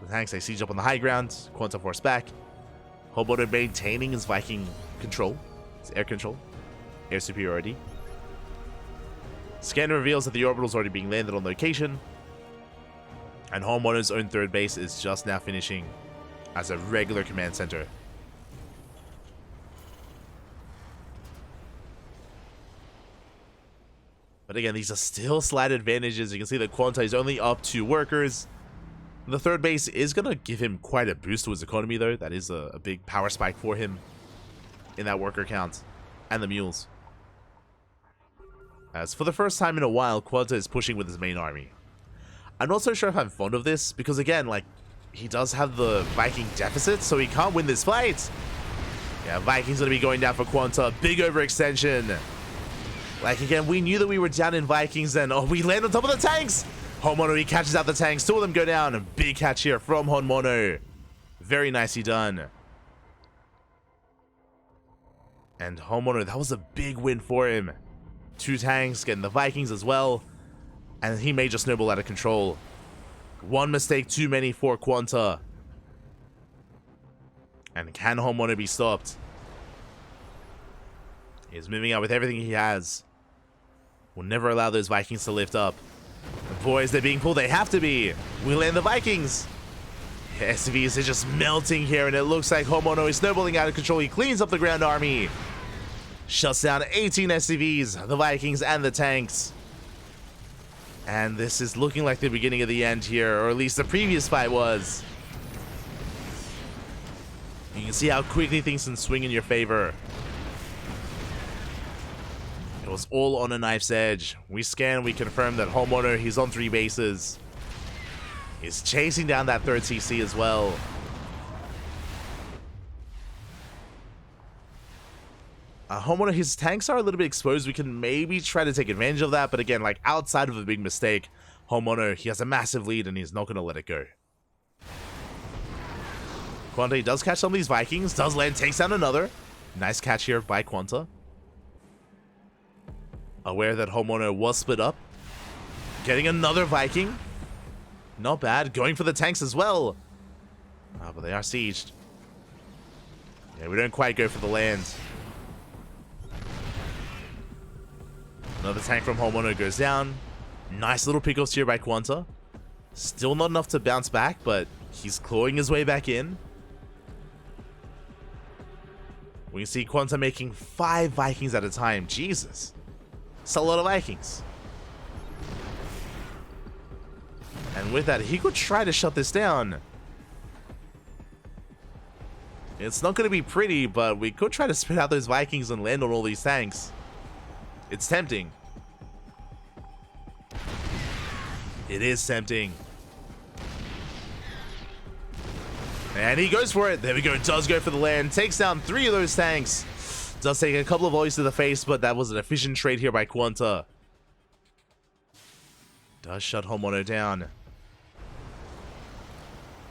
The tanks, they siege up on the high ground. QuanTa forced back. HonMonO maintaining his Viking control, his air control, air superiority. Scan reveals that the orbital's already being landed on location. And HonMonO's own third base is just now finishing as a regular command center. But again, these are still slight advantages. You can see that QuanTa is only up 2 workers. The third base is going to give him quite a boost to his economy, though. That is a big power spike for him in that worker count. And the mules. As for the first time in a while, QuanTa is pushing with his main army. I'm not so sure if I'm fond of this, because again, like, he does have the Viking deficit, so he can't win this fight. Yeah, Viking's going to be going down for QuanTa. Big overextension. Like, again, we knew that we were down in Vikings, and oh, we land on top of the tanks. HonMonO, he catches out the tanks. 2 of them go down. A big catch here from HonMonO. Very nicely done. And HonMonO, that was a big win for him. 2 tanks, getting the Vikings as well. And he may just snowball out of control. 1 mistake too many for QuanTa. And can HonMonO be stopped? He's moving out with everything he has. Will never allow those Vikings to lift up. The boys, they're being pulled. They have to be. We land the Vikings. SCVs are just melting here, and it looks like HonMonO is snowballing out of control. He cleans up the ground army. Shuts down 18 SCVs, the Vikings, and the tanks. And this is looking like the beginning of the end here, or at least the previous fight was. You can see how quickly things can swing in your favor. It was all on a knife's edge. We scan, we confirm that HonMonO, he's on 3 bases. He's chasing down that 3rd CC as well. HonMonO, his tanks are a little bit exposed. We can maybe try to take advantage of that, but again, like, outside of a big mistake, HonMonO, he has a massive lead and he's not going to let it go. QuanTa does catch some of these Vikings, does land, takes down another. Nice catch here by QuanTa. Aware that HonMonO was split up. Getting another Viking. Not bad. Going for the tanks as well. But they are sieged. Yeah, we don't quite go for the land. Another tank from HonMonO goes down. Nice little pickoffs here by QuanTa. Still not enough to bounce back, but he's clawing his way back in. We can see QuanTa making 5 Vikings at a time. Jesus. It's a lot of Vikings. And with that, he could try to shut this down. It's not going to be pretty, but we could try to spread out those Vikings and land on all these tanks. It's tempting. It is tempting. And he goes for it. There we go. Does go for the land. Takes down 3 of those tanks. Does take a couple of volleys to the face, but that was an efficient trade here by QuanTa. Does shut HonMonO down.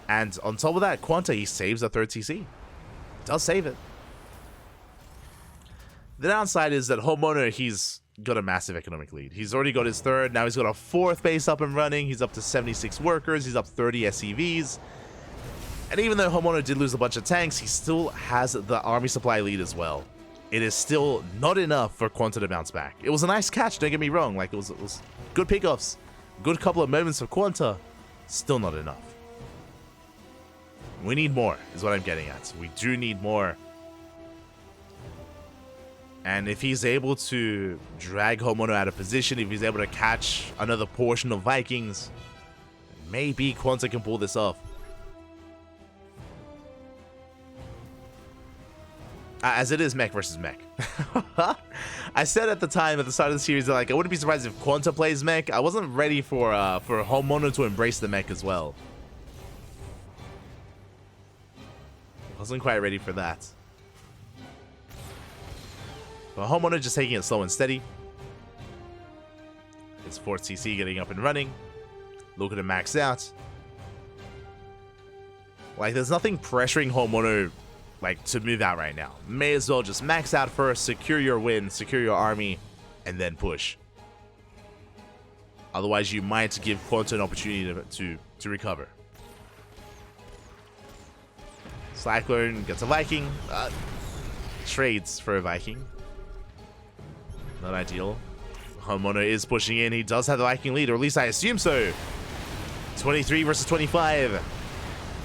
And on top of that, QuanTa, he saves a 3rd TC. Does save it. The downside is that HonMonO, he's got a massive economic lead. He's already got his 3rd. Now he's got a 4th base up and running. He's up to 76 workers. He's up 30 SCVs. And even though HonMonO did lose a bunch of tanks, he still has the army supply lead as well. It is still not enough for QuanTa to bounce back. It was a nice catch, don't get me wrong. Like, it was good pickoffs. Good couple of moments for QuanTa. Still not enough. We need more, is what I'm getting at. We do need more. And if he's able to drag HonMonO out of position, if he's able to catch another portion of Vikings, maybe QuanTa can pull this off. As it is mech versus mech. I said at the time, at the start of the series, that, like, I wouldn't be surprised if QuanTa plays mech. I wasn't ready for HonMonO to embrace the mech as well. Wasn't quite ready for that. But HonMonO just taking it slow and steady. His 4th CC getting up and running. Looking to max out. Like, there's nothing pressuring HonMonO, like, to move out right now. May as well just max out first, secure your win, secure your army, and then push. Otherwise, you might give QuanTa an opportunity to recover. Cyclone gets a Viking. Trades for a Viking. Not ideal. HonMonO is pushing in. He does have the Viking lead, or at least I assume so. 23 versus 25.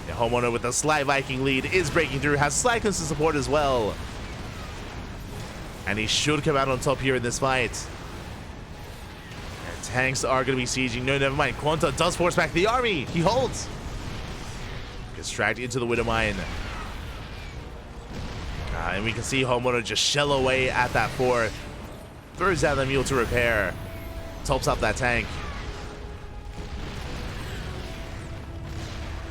Yeah, HonMonO with a slight Viking lead is breaking through. Has Cyclones to support as well. And he should come out on top here in this fight. And tanks are going to be sieging. No, never mind. QuanTa does force back the army. He holds. Gets dragged into the Widow Mine. And we can see HonMonO just shell away at that fort. Throws down the mule to repair. Tops up that tank.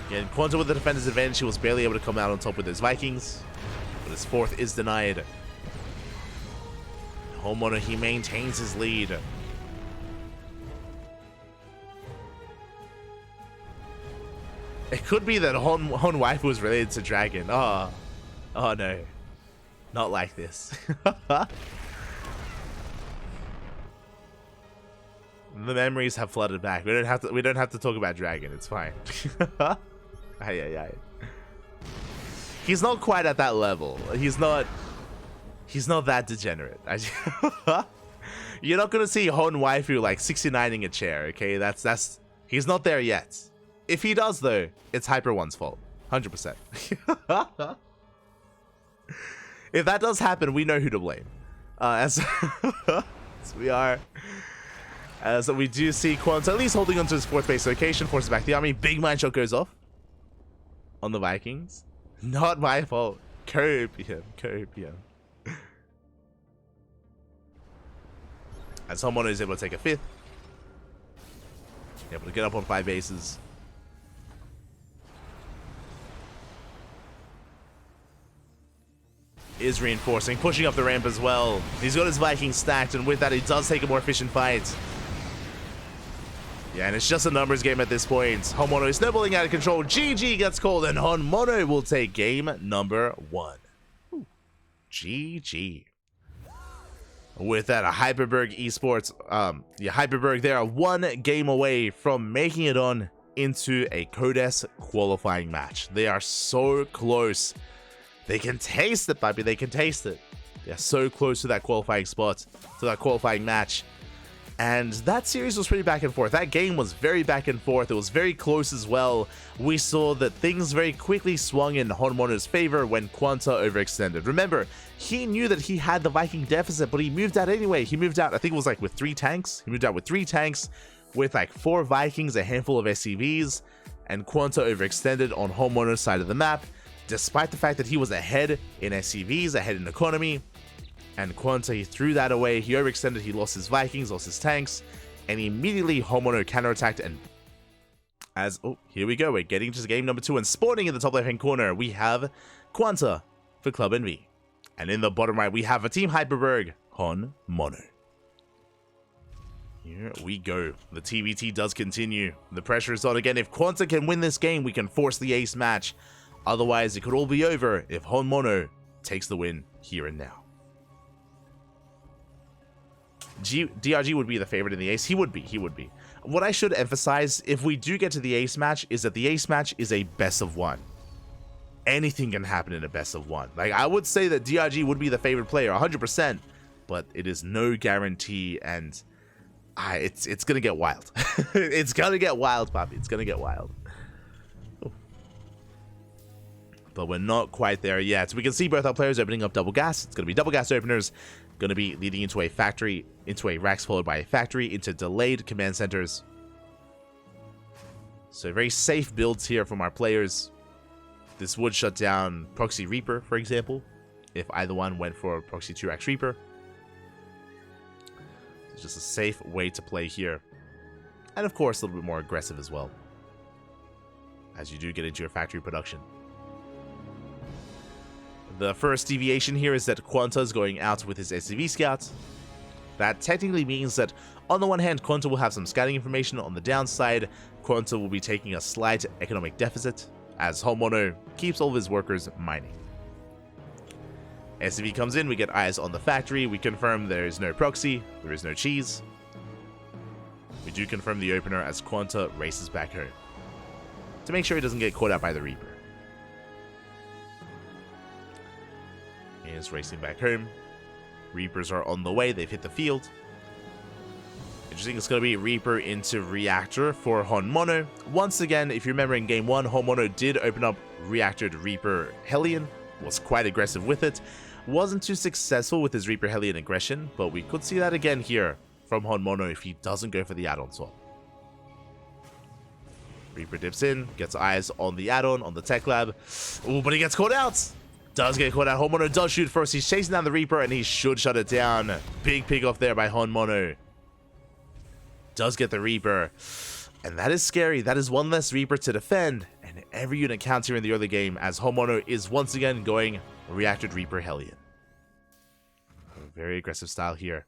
Again, QuanTa with the defender's advantage. He was barely able to come out on top with his Vikings. But his fourth is denied. HonMonO, he maintains his lead. It could be that Hon Waifu was related to Dragon. Oh no. Not like this. The memories have flooded back. We don't have to talk about Dragon. It's fine. He's not quite at that level. He's not that degenerate. You're not gonna see Hon Waifu like 69ing a chair, okay? That's he's not there yet. If he does though, it's Hyper One's fault. 100%. If that does happen, we know who to blame. As we do see QuanTa at least holding onto his fourth base location, forces back the army. Big mine shot goes off on the Vikings. Not my fault. Copium. As HonMonO is able to take a fifth. Able to get up on 5 bases. Is reinforcing, pushing up the ramp as well. He's got his Vikings stacked, and with that, he does take a more efficient fight. Yeah, and it's just a numbers game at this point. HonMonO is snowballing out of control. GG gets called, and HonMonO will take game number 1. Ooh. GG. With that, a HyperBurg Esports, HyperBurg, they are 1 game away from making it on into a Codes qualifying match. They are so close. They can taste it, baby. They can taste it. They're so close to that qualifying spot, to that qualifying match. And that series was pretty back and forth. That game was very back and forth. It was very close as well. We saw that things very quickly swung in HonMonO's favor when QuanTa overextended. Remember, he knew that he had the Viking deficit, but he moved out anyway. He moved out, I think it was like with 3 tanks. He moved out with 3 tanks, with like 4 Vikings, a handful of SCVs, and QuanTa overextended on HonMonO's side of the map. Despite the fact that he was ahead in SCVs, ahead in economy, and QuanTa, he threw that away. He overextended, he lost his Vikings, lost his tanks, and immediately HonMonO counterattacked. And here we go, we're getting to game number 2, and spawning in the top left-hand corner, we have QuanTa for Club NV. And in the bottom right, we have a Team HyperBurg, HonMonO. Here we go. The TBT does continue. The pressure is on again. If QuanTa can win this game, we can force the ace match. Otherwise, it could all be over if HonMonO takes the win here and now. DRG would be the favorite in the ace. He would be. What I should emphasize, if we do get to the ace match, is that the ace match is a best of 1. Anything can happen in a best of 1. Like, I would say that DRG would be the favorite player, 100%, but it is no guarantee, and it's gonna get wild. It's gonna get wild, Poppy. It's gonna get wild. But we're not quite there yet. We can see both our players opening up double gas. It's going to be double gas openers. Going to be leading into a factory, into a racks followed by a factory, into delayed command centers. So very safe builds here from our players. This would shut down Proxy Reaper, for example, if either one went for Proxy 2-Rax Reaper. It's just a safe way to play here. And of course, a little bit more aggressive as well, as you do get into your factory production. The first deviation here is that QuanTa is going out with his SCV scouts. That technically means that, on the one hand, QuanTa will have some scouting information. On the downside, QuanTa will be taking a slight economic deficit, as HonMonO keeps all of his workers mining. SCV comes in, we get eyes on the factory, we confirm there is no proxy, there is no cheese. We do confirm the opener as QuanTa races back home to make sure he doesn't get caught out by the Reaper. He is racing back home. Reapers are on the way, they've hit the field. Interesting, it's going to be Reaper into Reactor for HonMonO. Once again, if you remember in Game 1, HonMonO did open up Reactor to Reaper Hellion, was quite aggressive with it. Wasn't too successful with his Reaper Hellion aggression, but we could see that again here from HonMonO if he doesn't go for the add-on swap. Reaper dips in, gets eyes on the add-on, on the tech lab. Ooh, but he gets caught out! Does get caught out. HonMonO does shoot first. He's chasing down the Reaper, and he should shut it down. Big pick off there by HonMonO. Does get the Reaper. And that is scary. That is one less Reaper to defend. And every unit counts here in the early game as HonMonO is once again going Reacted Reaper Hellion. A very aggressive style here,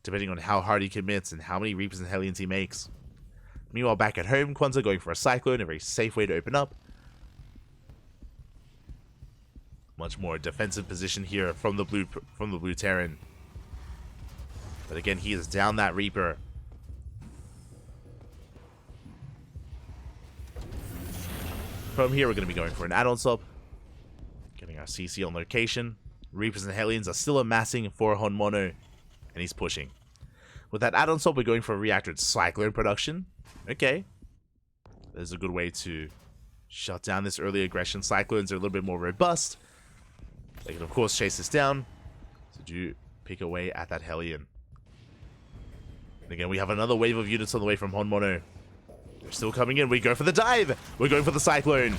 depending on how hard he commits and how many Reapers and Hellions he makes. Meanwhile, back at home, QuanTa going for a Cyclone, a very safe way to open up. Much more defensive position here from the blue Terran. But again, he is down that Reaper. From here, we're going to be going for an add-on swap. Getting our CC on location. Reapers and Hellions are still amassing for HonMonO, and he's pushing. With that add-on swap, we're going for a Reactor Cyclone production. Okay. There's a good way to shut down this early aggression. Cyclones are a little bit more robust. They can, of course, chase this down. So do pick away at that Hellion. And again, we have another wave of units on the way from HonMonO. They're still coming in. We go for the dive. We're going for the Cyclone.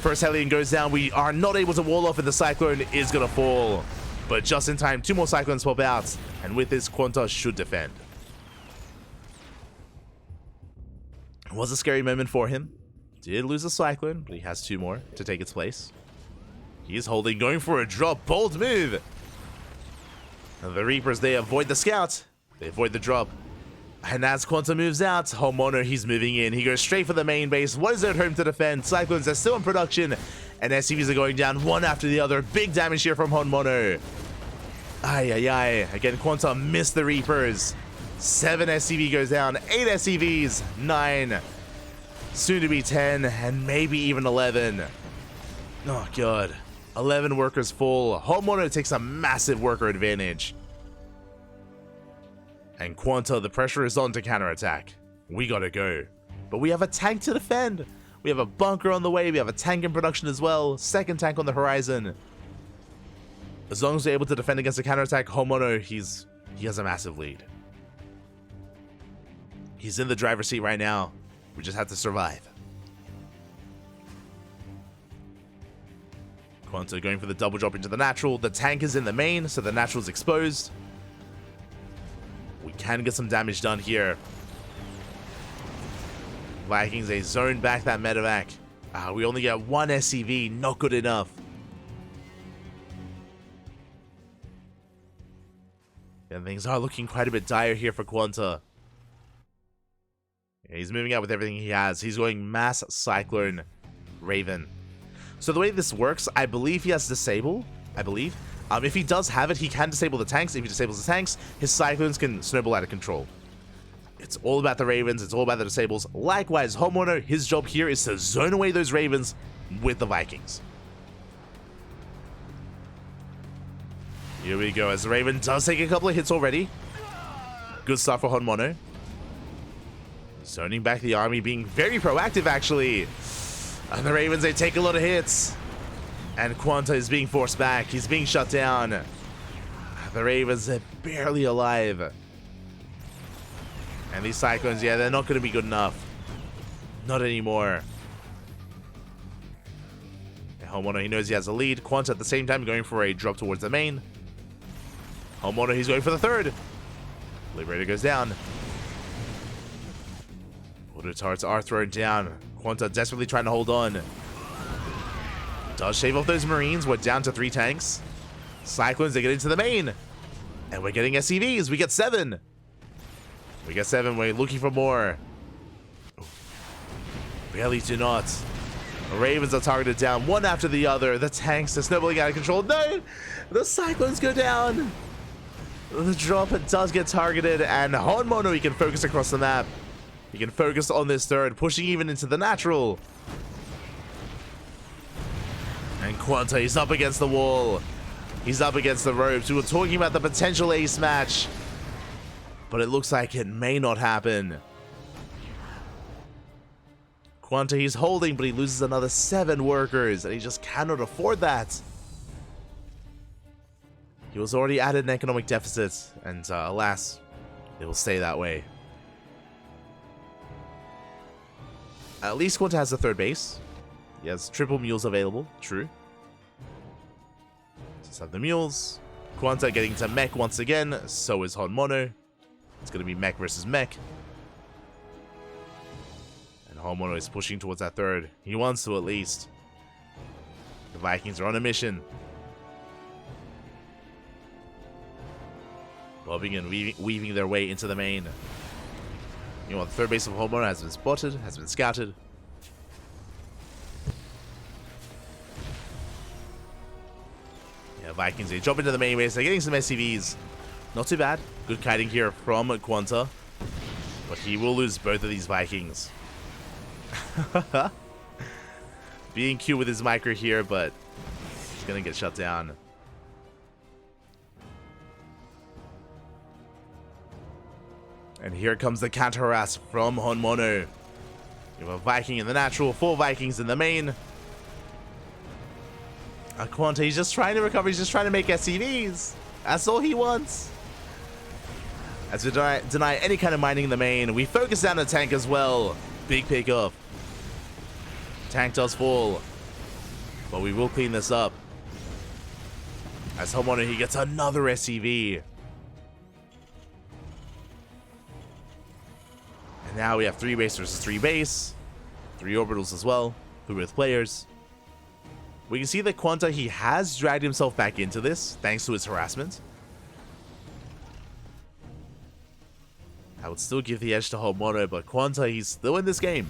First Hellion goes down. We are not able to wall off, and the Cyclone is going to fall. But just in time, 2 more Cyclones pop out. And with this, QuanTa should defend. It was a scary moment for him. Did lose a Cyclone, but he has 2 more to take its place. He's holding, going for a drop. Bold move. And the Reapers, they avoid the scout. They avoid the drop. And as QuanTa moves out, HonMonO, he's moving in. He goes straight for the main base. What is at home to defend? Cyclones are still in production. And SCVs are going down one after the other. Big damage here from HonMonO. Ay, ay, ay. Again, QuanTa missed the Reapers. 7 SCV goes down. 8 SCVs. 9. Soon to be 10. And maybe even 11. Oh, God. 11 workers full. HonMonO takes a massive worker advantage. And QuanTa, the pressure is on to counterattack. We gotta go. But we have a tank to defend. We have a bunker on the way. We have a tank in production as well. Second tank on the horizon. As long as we're able to defend against a counterattack, HonMonO, he has a massive lead. He's in the driver's seat right now. We just have to survive. QuanTa going for the double drop into the natural. The tank is in the main, so the natural is exposed. We can get some damage done here. Vikings, they zone back that medevac. We only get 1 SCV, not good enough. And things are looking quite a bit dire here for QuanTa. Yeah, he's moving out with everything he has. He's going mass Cyclone Raven. So the way this works, I believe he has Disable. I believe. If he does have it, he can disable the tanks. If he disables the tanks, his Cyclones can snowball out of control. It's all about the Ravens. It's all about the disables. Likewise, HonMonO, his job here is to zone away those Ravens with the Vikings. Here we go, as the Raven does take a couple of hits already. Good stuff for HonMonO. Zoning back the army, being very proactive, actually. And the Ravens, they take a lot of hits. And QuanTa is being forced back. He's being shut down. The Ravens are barely alive. And these Cyclones, yeah, they're not going to be good enough. Not anymore. And HonMonO, he knows he has a lead. QuanTa at the same time going for a drop towards the main. HonMonO, he's going for the third. Liberator goes down. Auto turrets are thrown down. QuanTa desperately trying to hold on. Does shave off those Marines. We're down to 3 tanks. Cyclones, they get into the main. And we're getting SCVs. We get 7. We get 7. We're looking for more. Barely do not. Ravens are targeted down one after the other. The tanks are snowballing out of control. No! The Cyclones go down. The drop does get targeted, and HonMonO, he can focus across the map. He can focus on this third, pushing even into the natural. And QuanTa, he's up against the wall. He's up against the ropes. We were talking about the potential ace match, but it looks like it may not happen. QuanTa, he's holding, but he loses another 7 workers, and he just cannot afford that. He was already at an economic deficit, and alas, it will stay that way. At least QuanTa has a third base. He has triple mules available, true. Let's have the mules. QuanTa getting to mech once again, so is HonMonO. It's going to be mech versus mech. And HonMonO is pushing towards that third. He wants to, at least. The Vikings are on a mission. Bobbing and weaving their way into the main. You know what, the third base of HonMonO has been spotted, has been scouted. Yeah, Vikings, they jump into the main base, they're getting some SCVs. Not too bad. Good kiting here from QuanTa. But he will lose both of these Vikings. Being cute with his micro here, but he's gonna get shut down. And here comes the counter harass from HonMonO. You have a Viking in the natural, 4 Vikings in the main. QuanTa, he's just trying to recover, he's just trying to make SCVs. That's all he wants. As we deny any kind of mining in the main, we focus down the tank as well. Big pickup. Tank does fall, but we will clean this up. As HonMonO, he gets another SCV. And now we have 3 base versus 3 base. 3 orbitals as well, 3 with players. We can see that QuanTa, he has dragged himself back into this, thanks to his harassment. I would still give the edge to HonMonO, but QuanTa, he's still in this game.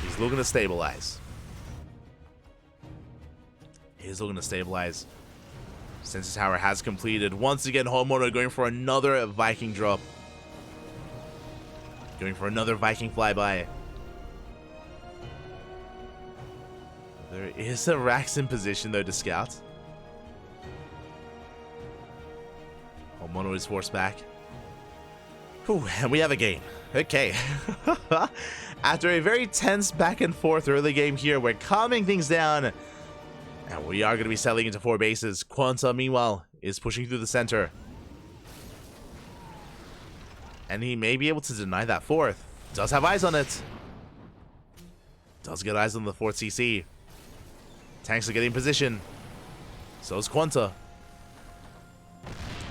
He's looking to stabilize. He's looking to stabilize. Sensor tower has completed. Once again, HonMonO going for another Viking drop. Going for another Viking flyby. There is a Rax in position, though, to scout. HonMonO is forced back. Whew, and we have a game. Okay. After a very tense back and forth early game here, we're calming things down. And we are going to be settling into 4 bases. QuanTa, meanwhile, is pushing through the center. And he may be able to deny that 4th. Does have eyes on it. Does get eyes on the 4th CC. Tanks are getting in position. So is QuanTa.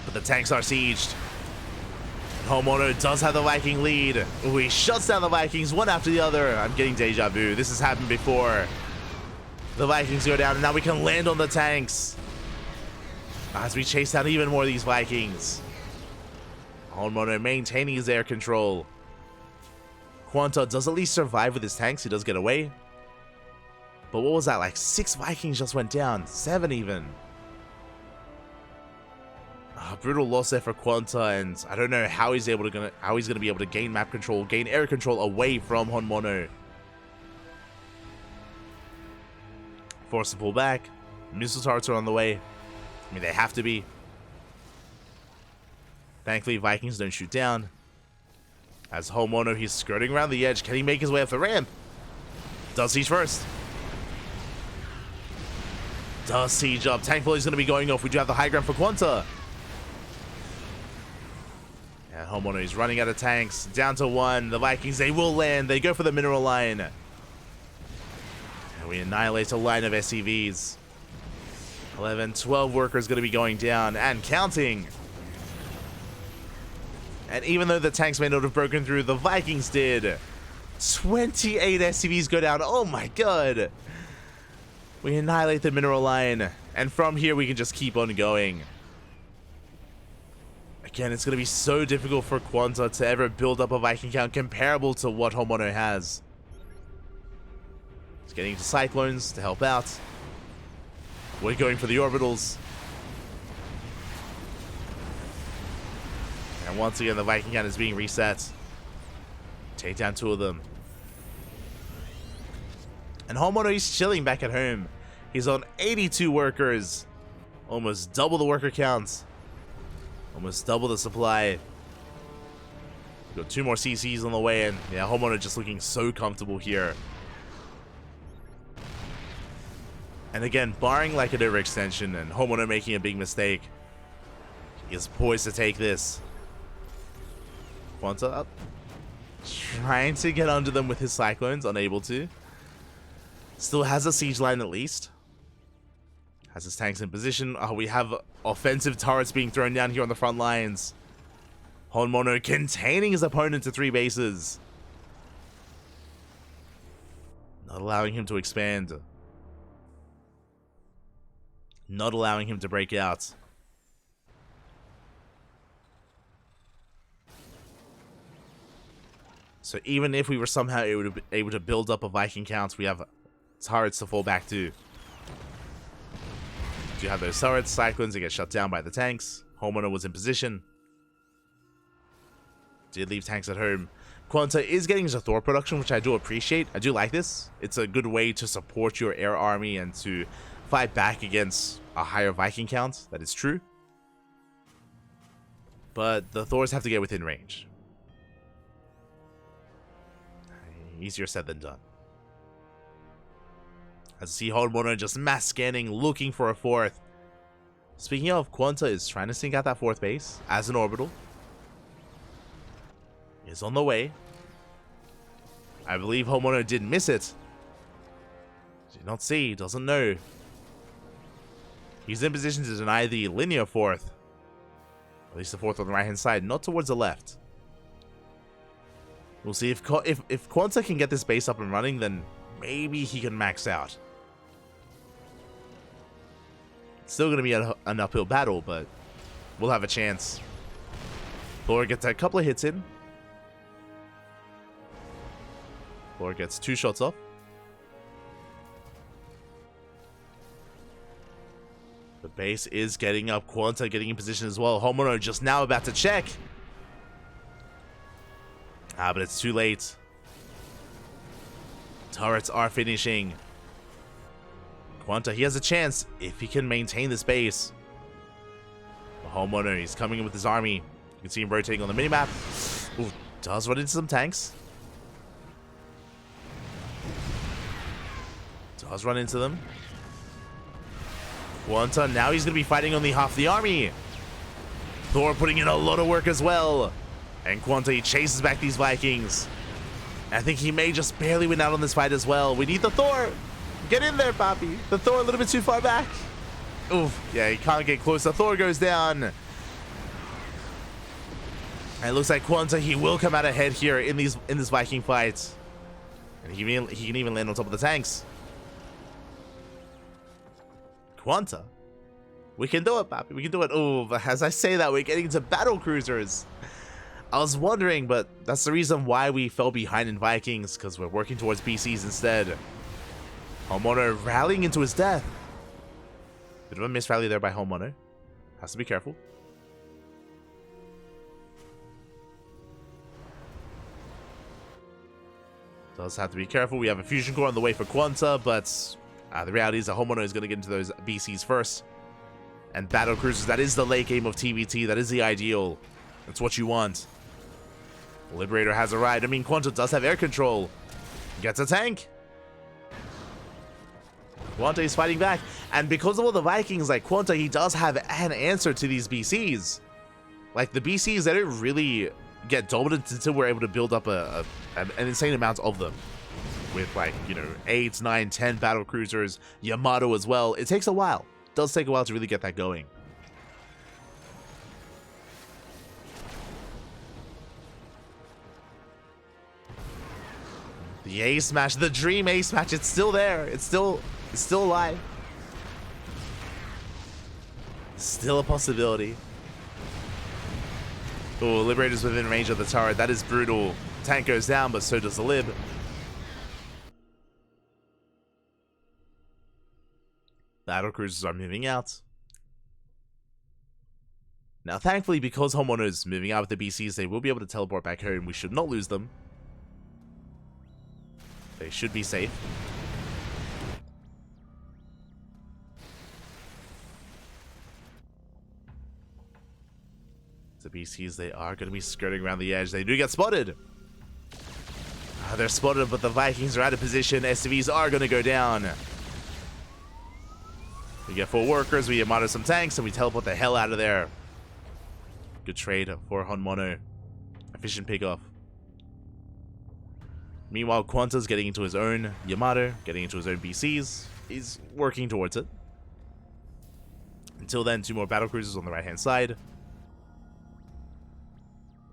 But the tanks are sieged. HonMonO does have the Viking lead. Ooh, he shuts down the Vikings one after the other. I'm getting deja vu. This has happened before. The Vikings go down, and now we can land on the tanks. As we chase down even more of these Vikings. HonMonO maintaining his air control. QuanTa does at least survive with his tanks. He does get away. But what was that? Like 6 Vikings just went down. 7 even. Brutal loss there for QuanTa, and I don't know how he's gonna be able to gain map control, gain air control away from HonMonO. Forced to pull back. Missile turrets are on the way. I mean, they have to be. Thankfully, Vikings don't shoot down. As HonMonO, he's skirting around the edge. Can he make his way up the ramp? Does siege first. Does siege up. Tank volley is going to be going off. We do have the high ground for QuanTa. And HonMonO is running out of tanks. Down to 1. The Vikings, they will land. They go for the mineral line. And we annihilate a line of SCVs. 11, 12 workers going to be going down and counting. And even though the tanks may not have broken through, the Vikings did. 28 SCVs go down. Oh my god. We annihilate the mineral line. And from here, we can just keep on going. Again, it's going to be so difficult for QuanTa to ever build up a Viking count comparable to what HonMonO has. He's getting into Cyclones to help out. We're going for the orbitals. And once again, the Viking count is being reset. Take down 2 of them. And HonMonO is chilling back at home. He's on 82 workers. Almost double the worker counts. Almost double the supply. We've got 2 more CCs on the way, and yeah, HonMonO just looking so comfortable here. And again, barring like an overextension and HonMonO making a big mistake, he is poised to take this. QuanTa up. Trying to get under them with his Cyclones, unable to. Still has a siege line at least. Has his tanks in position. We have offensive turrets being thrown down here on the front lines. HonMonO containing his opponent to 3 bases. Not allowing him to expand. Not allowing him to break out. So even if we were somehow able to build up a Viking count, we have turrets to fall back to. Do have those turrets, Cyclones, that get shut down by the tanks. HonMonO was in position. Did leave tanks at home. QuanTa is getting his Thor production, which I do appreciate. I do like this. It's a good way to support your air army and to fight back against a higher Viking count. That is true. But the Thors have to get within range. Easier said than done. As you see HonMonO just mass scanning, looking for a 4th. Speaking of, QuanTa is trying to sink out that 4th base as an orbital. Is on the way. I believe HonMonO did miss it. Did not see, doesn't know. He's in position to deny the linear 4th. At least the 4th on the right hand side, not towards the left. We'll see if QuanTa can get this base up and running, then maybe he can max out. It's still going to be an uphill battle, but we'll have a chance. Thor gets a couple of hits in. Thor gets 2 shots off. The base is getting up. QuanTa getting in position as well. HonMonO just now about to check. But it's too late. Turrets are finishing. QuanTa, he has a chance if he can maintain this base. HonMonO, he's coming in with his army. You can see him rotating on the minimap. Ooh, does run into some tanks. Does run into them. QuanTa, now he's going to be fighting only half the army. Thor putting in a lot of work as well. And QuanTa, he chases back these Vikings. I think he may just barely win out on this fight as well. We need the Thor. Get in there, Papi. The Thor a little bit too far back. Oof. Yeah, he can't get close. The Thor goes down. And it looks like QuanTa, he will come out ahead here in this Viking fight. And he can even land on top of the tanks. QuanTa. We can do it, Papi. We can do it. Oh, as I say that, we're getting into battle cruisers. I was wondering, but that's the reason why we fell behind in Vikings, because we're working towards BCs instead. HonMonO rallying into his death. Bit of a miss rally there by HonMonO. Has to be careful. Does have to be careful. We have a fusion core on the way for QuanTa, but the reality is that HonMonO is going to get into those BCs first. And battle cruisers, that is the late game of TVT. That is the ideal. That's what you want. Liberator has arrived. I mean, QuanTa does have air control. Gets a tank. QuanTa is fighting back. And because of all the Vikings, like QuanTa, he does have an answer to these BCs. Like the BCs, they don't really get dominant until we're able to build up an insane amount of them. With like, you know, 8, 9, 10 battle cruisers, Yamato as well. It takes a while. It does take a while to really get that going. The ace match, the dream ace match, it's still there. It's still alive. Still a possibility. Oh, Liberator's within range of the turret. That is brutal. Tank goes down, but so does the Lib. Battle cruisers are moving out. Now, thankfully, because HonMonO is moving out with the BCs, they will be able to teleport back home. We should not lose them. They should be safe. The BCs, they are going to be skirting around the edge. They do get spotted. They're spotted, but the Vikings are out of position. SCVs are going to go down. We get 4 workers, we Yamato some tanks, and we teleport the hell out of there. Good trade for HonMonO. Efficient pickoff. Meanwhile, QuanTa's getting into his own Yamato, getting into his own BCs. He's working towards it. Until then, 2 more battle cruisers on the right-hand side.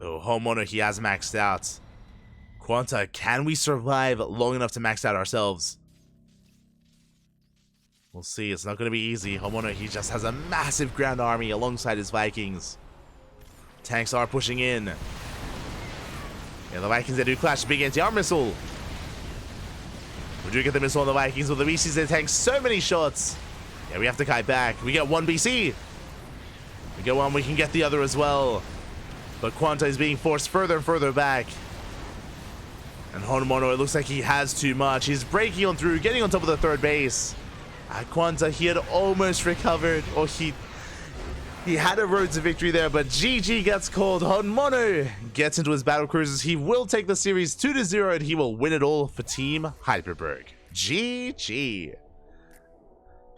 Oh, HonMonO, he has maxed out. QuanTa, can we survive long enough to max out ourselves? We'll see. It's not going to be easy. HonMonO, he just has a massive ground army alongside his Vikings. Tanks are pushing in. Yeah, the Vikings, they do clash. Big anti-armor missile. We do get the missile on the Vikings, but the BCs, they tank so many shots. Yeah, we have to kite back. We get 1 BC. We get 1, we can get the other as well. But QuanTa is being forced further and further back. And HonMonO, it looks like he has too much. He's breaking on through, getting on top of the 3rd base. QuanTa, he had almost recovered, or he had a road to victory there, but GG gets called. HonMonO gets into his battle cruisers. He will take the series 2-0, and he will win it all for Team HyperBurg. GG.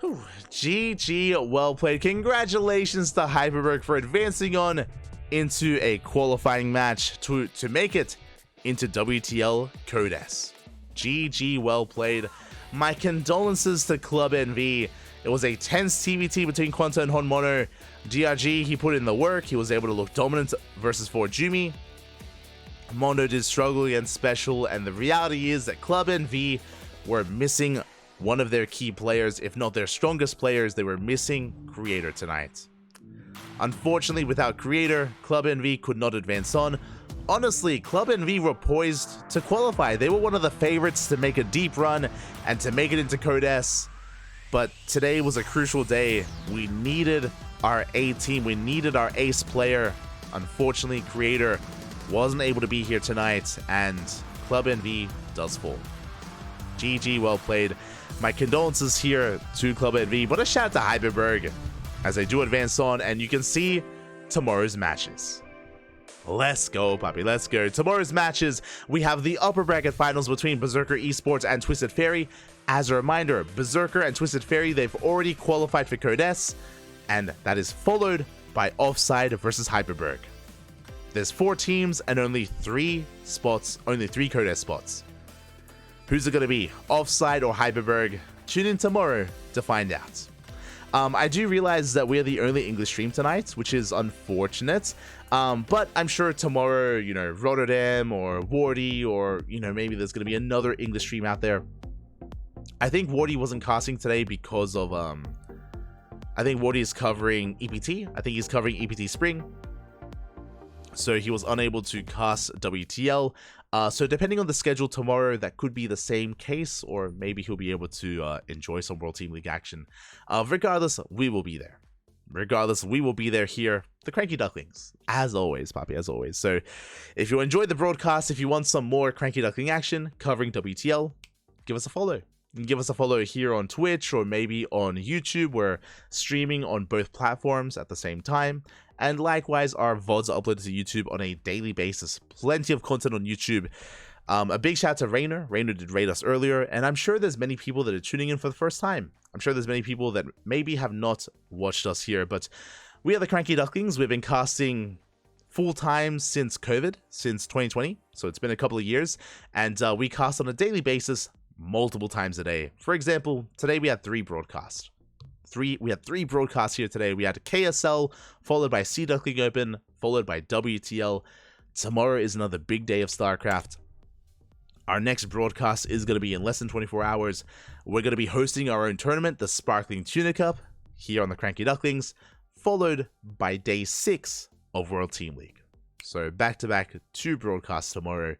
Whew. GG, well played. Congratulations to HyperBurg for advancing on into a qualifying match to make it into WTL Code S. GG, well played. My condolences to Club NV. It was a tense TVT between QuanTa and HonMonO. DRG, he put in the work. He was able to look dominant versus ForJumy. Mondo did struggle against Special, and the reality is that Club NV were missing one of their key players, if not their strongest players. They were missing Creator tonight. Unfortunately, without Creator, Club NV could not advance on. Honestly, Club NV were poised to qualify. They were one of the favorites to make a deep run and to make it into Code S. But today was a crucial day. We needed our A team. We needed our ace player. Unfortunately, Creator wasn't able to be here tonight, and Club NV does fall. GG, well played. My condolences here to Club NV, but a shout out to HyperBurg as they do advance on, and you can see tomorrow's matches. Let's go, Poppy. Let's go. Tomorrow's matches, we have the upper bracket finals between Berserker Esports and Twisted Fairy. As a reminder, Berserker and Twisted Fairy, they've already qualified for Code S, and that is followed by Offside versus HyperBurg. There's 4 teams and only 3 spots, only 3 Code S spots. Who's it going to be? Offside or HyperBurg? Tune in tomorrow to find out. I do realize that we're the only English stream tonight, which is unfortunate. But I'm sure tomorrow, you know, Rotterdam or Wardy, or, you know, maybe there's going to be another English stream out there. I think Wardy wasn't casting today because of, I think Wardy is covering EPT. I think he's covering EPT Spring. So he was unable to cast WTL. So depending on the schedule tomorrow, that could be the same case, or maybe he'll be able to enjoy some World Team League action. Regardless, we will be there. Regardless, we will be there here, the CranKy Ducklings, as always, Poppy, as always. So if you enjoyed the broadcast, if you want some more CranKy Duckling action covering WTL, give us a follow. You can give us a follow here on Twitch or maybe on YouTube. We're streaming on both platforms at the same time. And likewise, our VODs are uploaded to YouTube on a daily basis. Plenty of content on YouTube. A big shout out to Rainer. Rainer did raid us earlier, and I'm sure there's many people that are tuning in for the first time. I'm sure there's many people that maybe have not watched us here, but we are the CranKy Ducklings. We've been casting full-time since COVID, since 2020, so it's been a couple of years, and we cast on a daily basis multiple times a day. For example, today we had 3 broadcasts. We had 3 broadcasts here today. We had KSL, followed by Sea Duckling Open, followed by WTL. Tomorrow is another big day of StarCraft. Our next broadcast is going to be in less than 24 hours. We're going to be hosting our own tournament, the Sparkling Tuna Cup, here on the CranKy Ducklings, followed by day 6 of World Team League. So back-to-back 2 broadcasts tomorrow.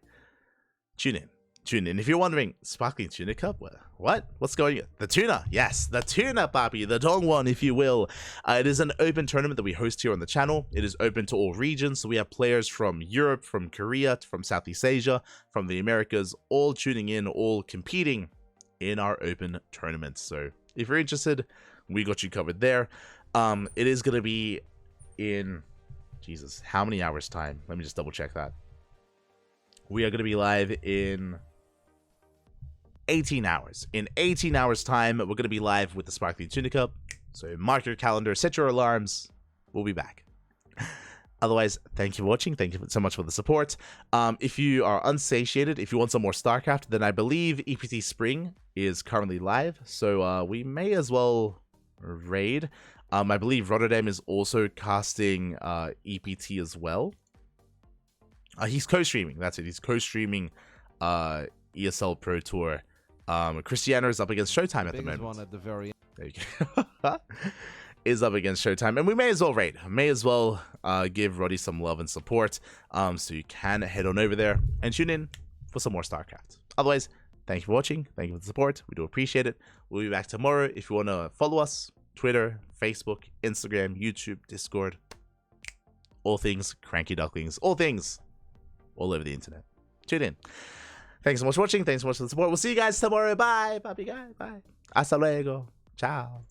Tune in. tune in. If you're wondering, Sparkling Tuna Cup? What? What's going on? The tuna. Yes, the tuna, papi. The dong one, if you will. It is an open tournament that we host here on the channel. It is open to all regions. So we have players from Europe, from Korea, from Southeast Asia, from the Americas, all tuning in, all competing in our open tournaments. So if you're interested, we got you covered there. It is going to be in, Jesus, how many hours time? Let me just double check that. We are going to be live in 18 hours. In 18 hours time, we're going to be live with the Sparkling Tuna Cup. So mark your calendar, set your alarms. We'll be back. Otherwise, thank you for watching. Thank you so much for the support. If you are unsatiated, if you want some more StarCraft, then I believe EPT Spring is currently live. So we may as well raid. I believe Rotterdam is also casting EPT as well. He's co-streaming. That's it. He's co-streaming ESL Pro Tour. Cristiano is up against Showtime at the moment. One at the very there you go. Is up against Showtime, and we may as well raid. May as well give Roddy some love and support. So you can head on over there and tune in for some more StarCraft. Otherwise, thank you for watching. Thank you for the support. We do appreciate it. We'll be back tomorrow. If you want to follow us, Twitter, Facebook, Instagram, YouTube, Discord, all things CranKy Ducklings, all things all over the internet. Tune in. Thanks so much for watching. Thanks so much for the support. We'll see you guys tomorrow. Bye. Bye, guys. Bye. Hasta luego. Ciao.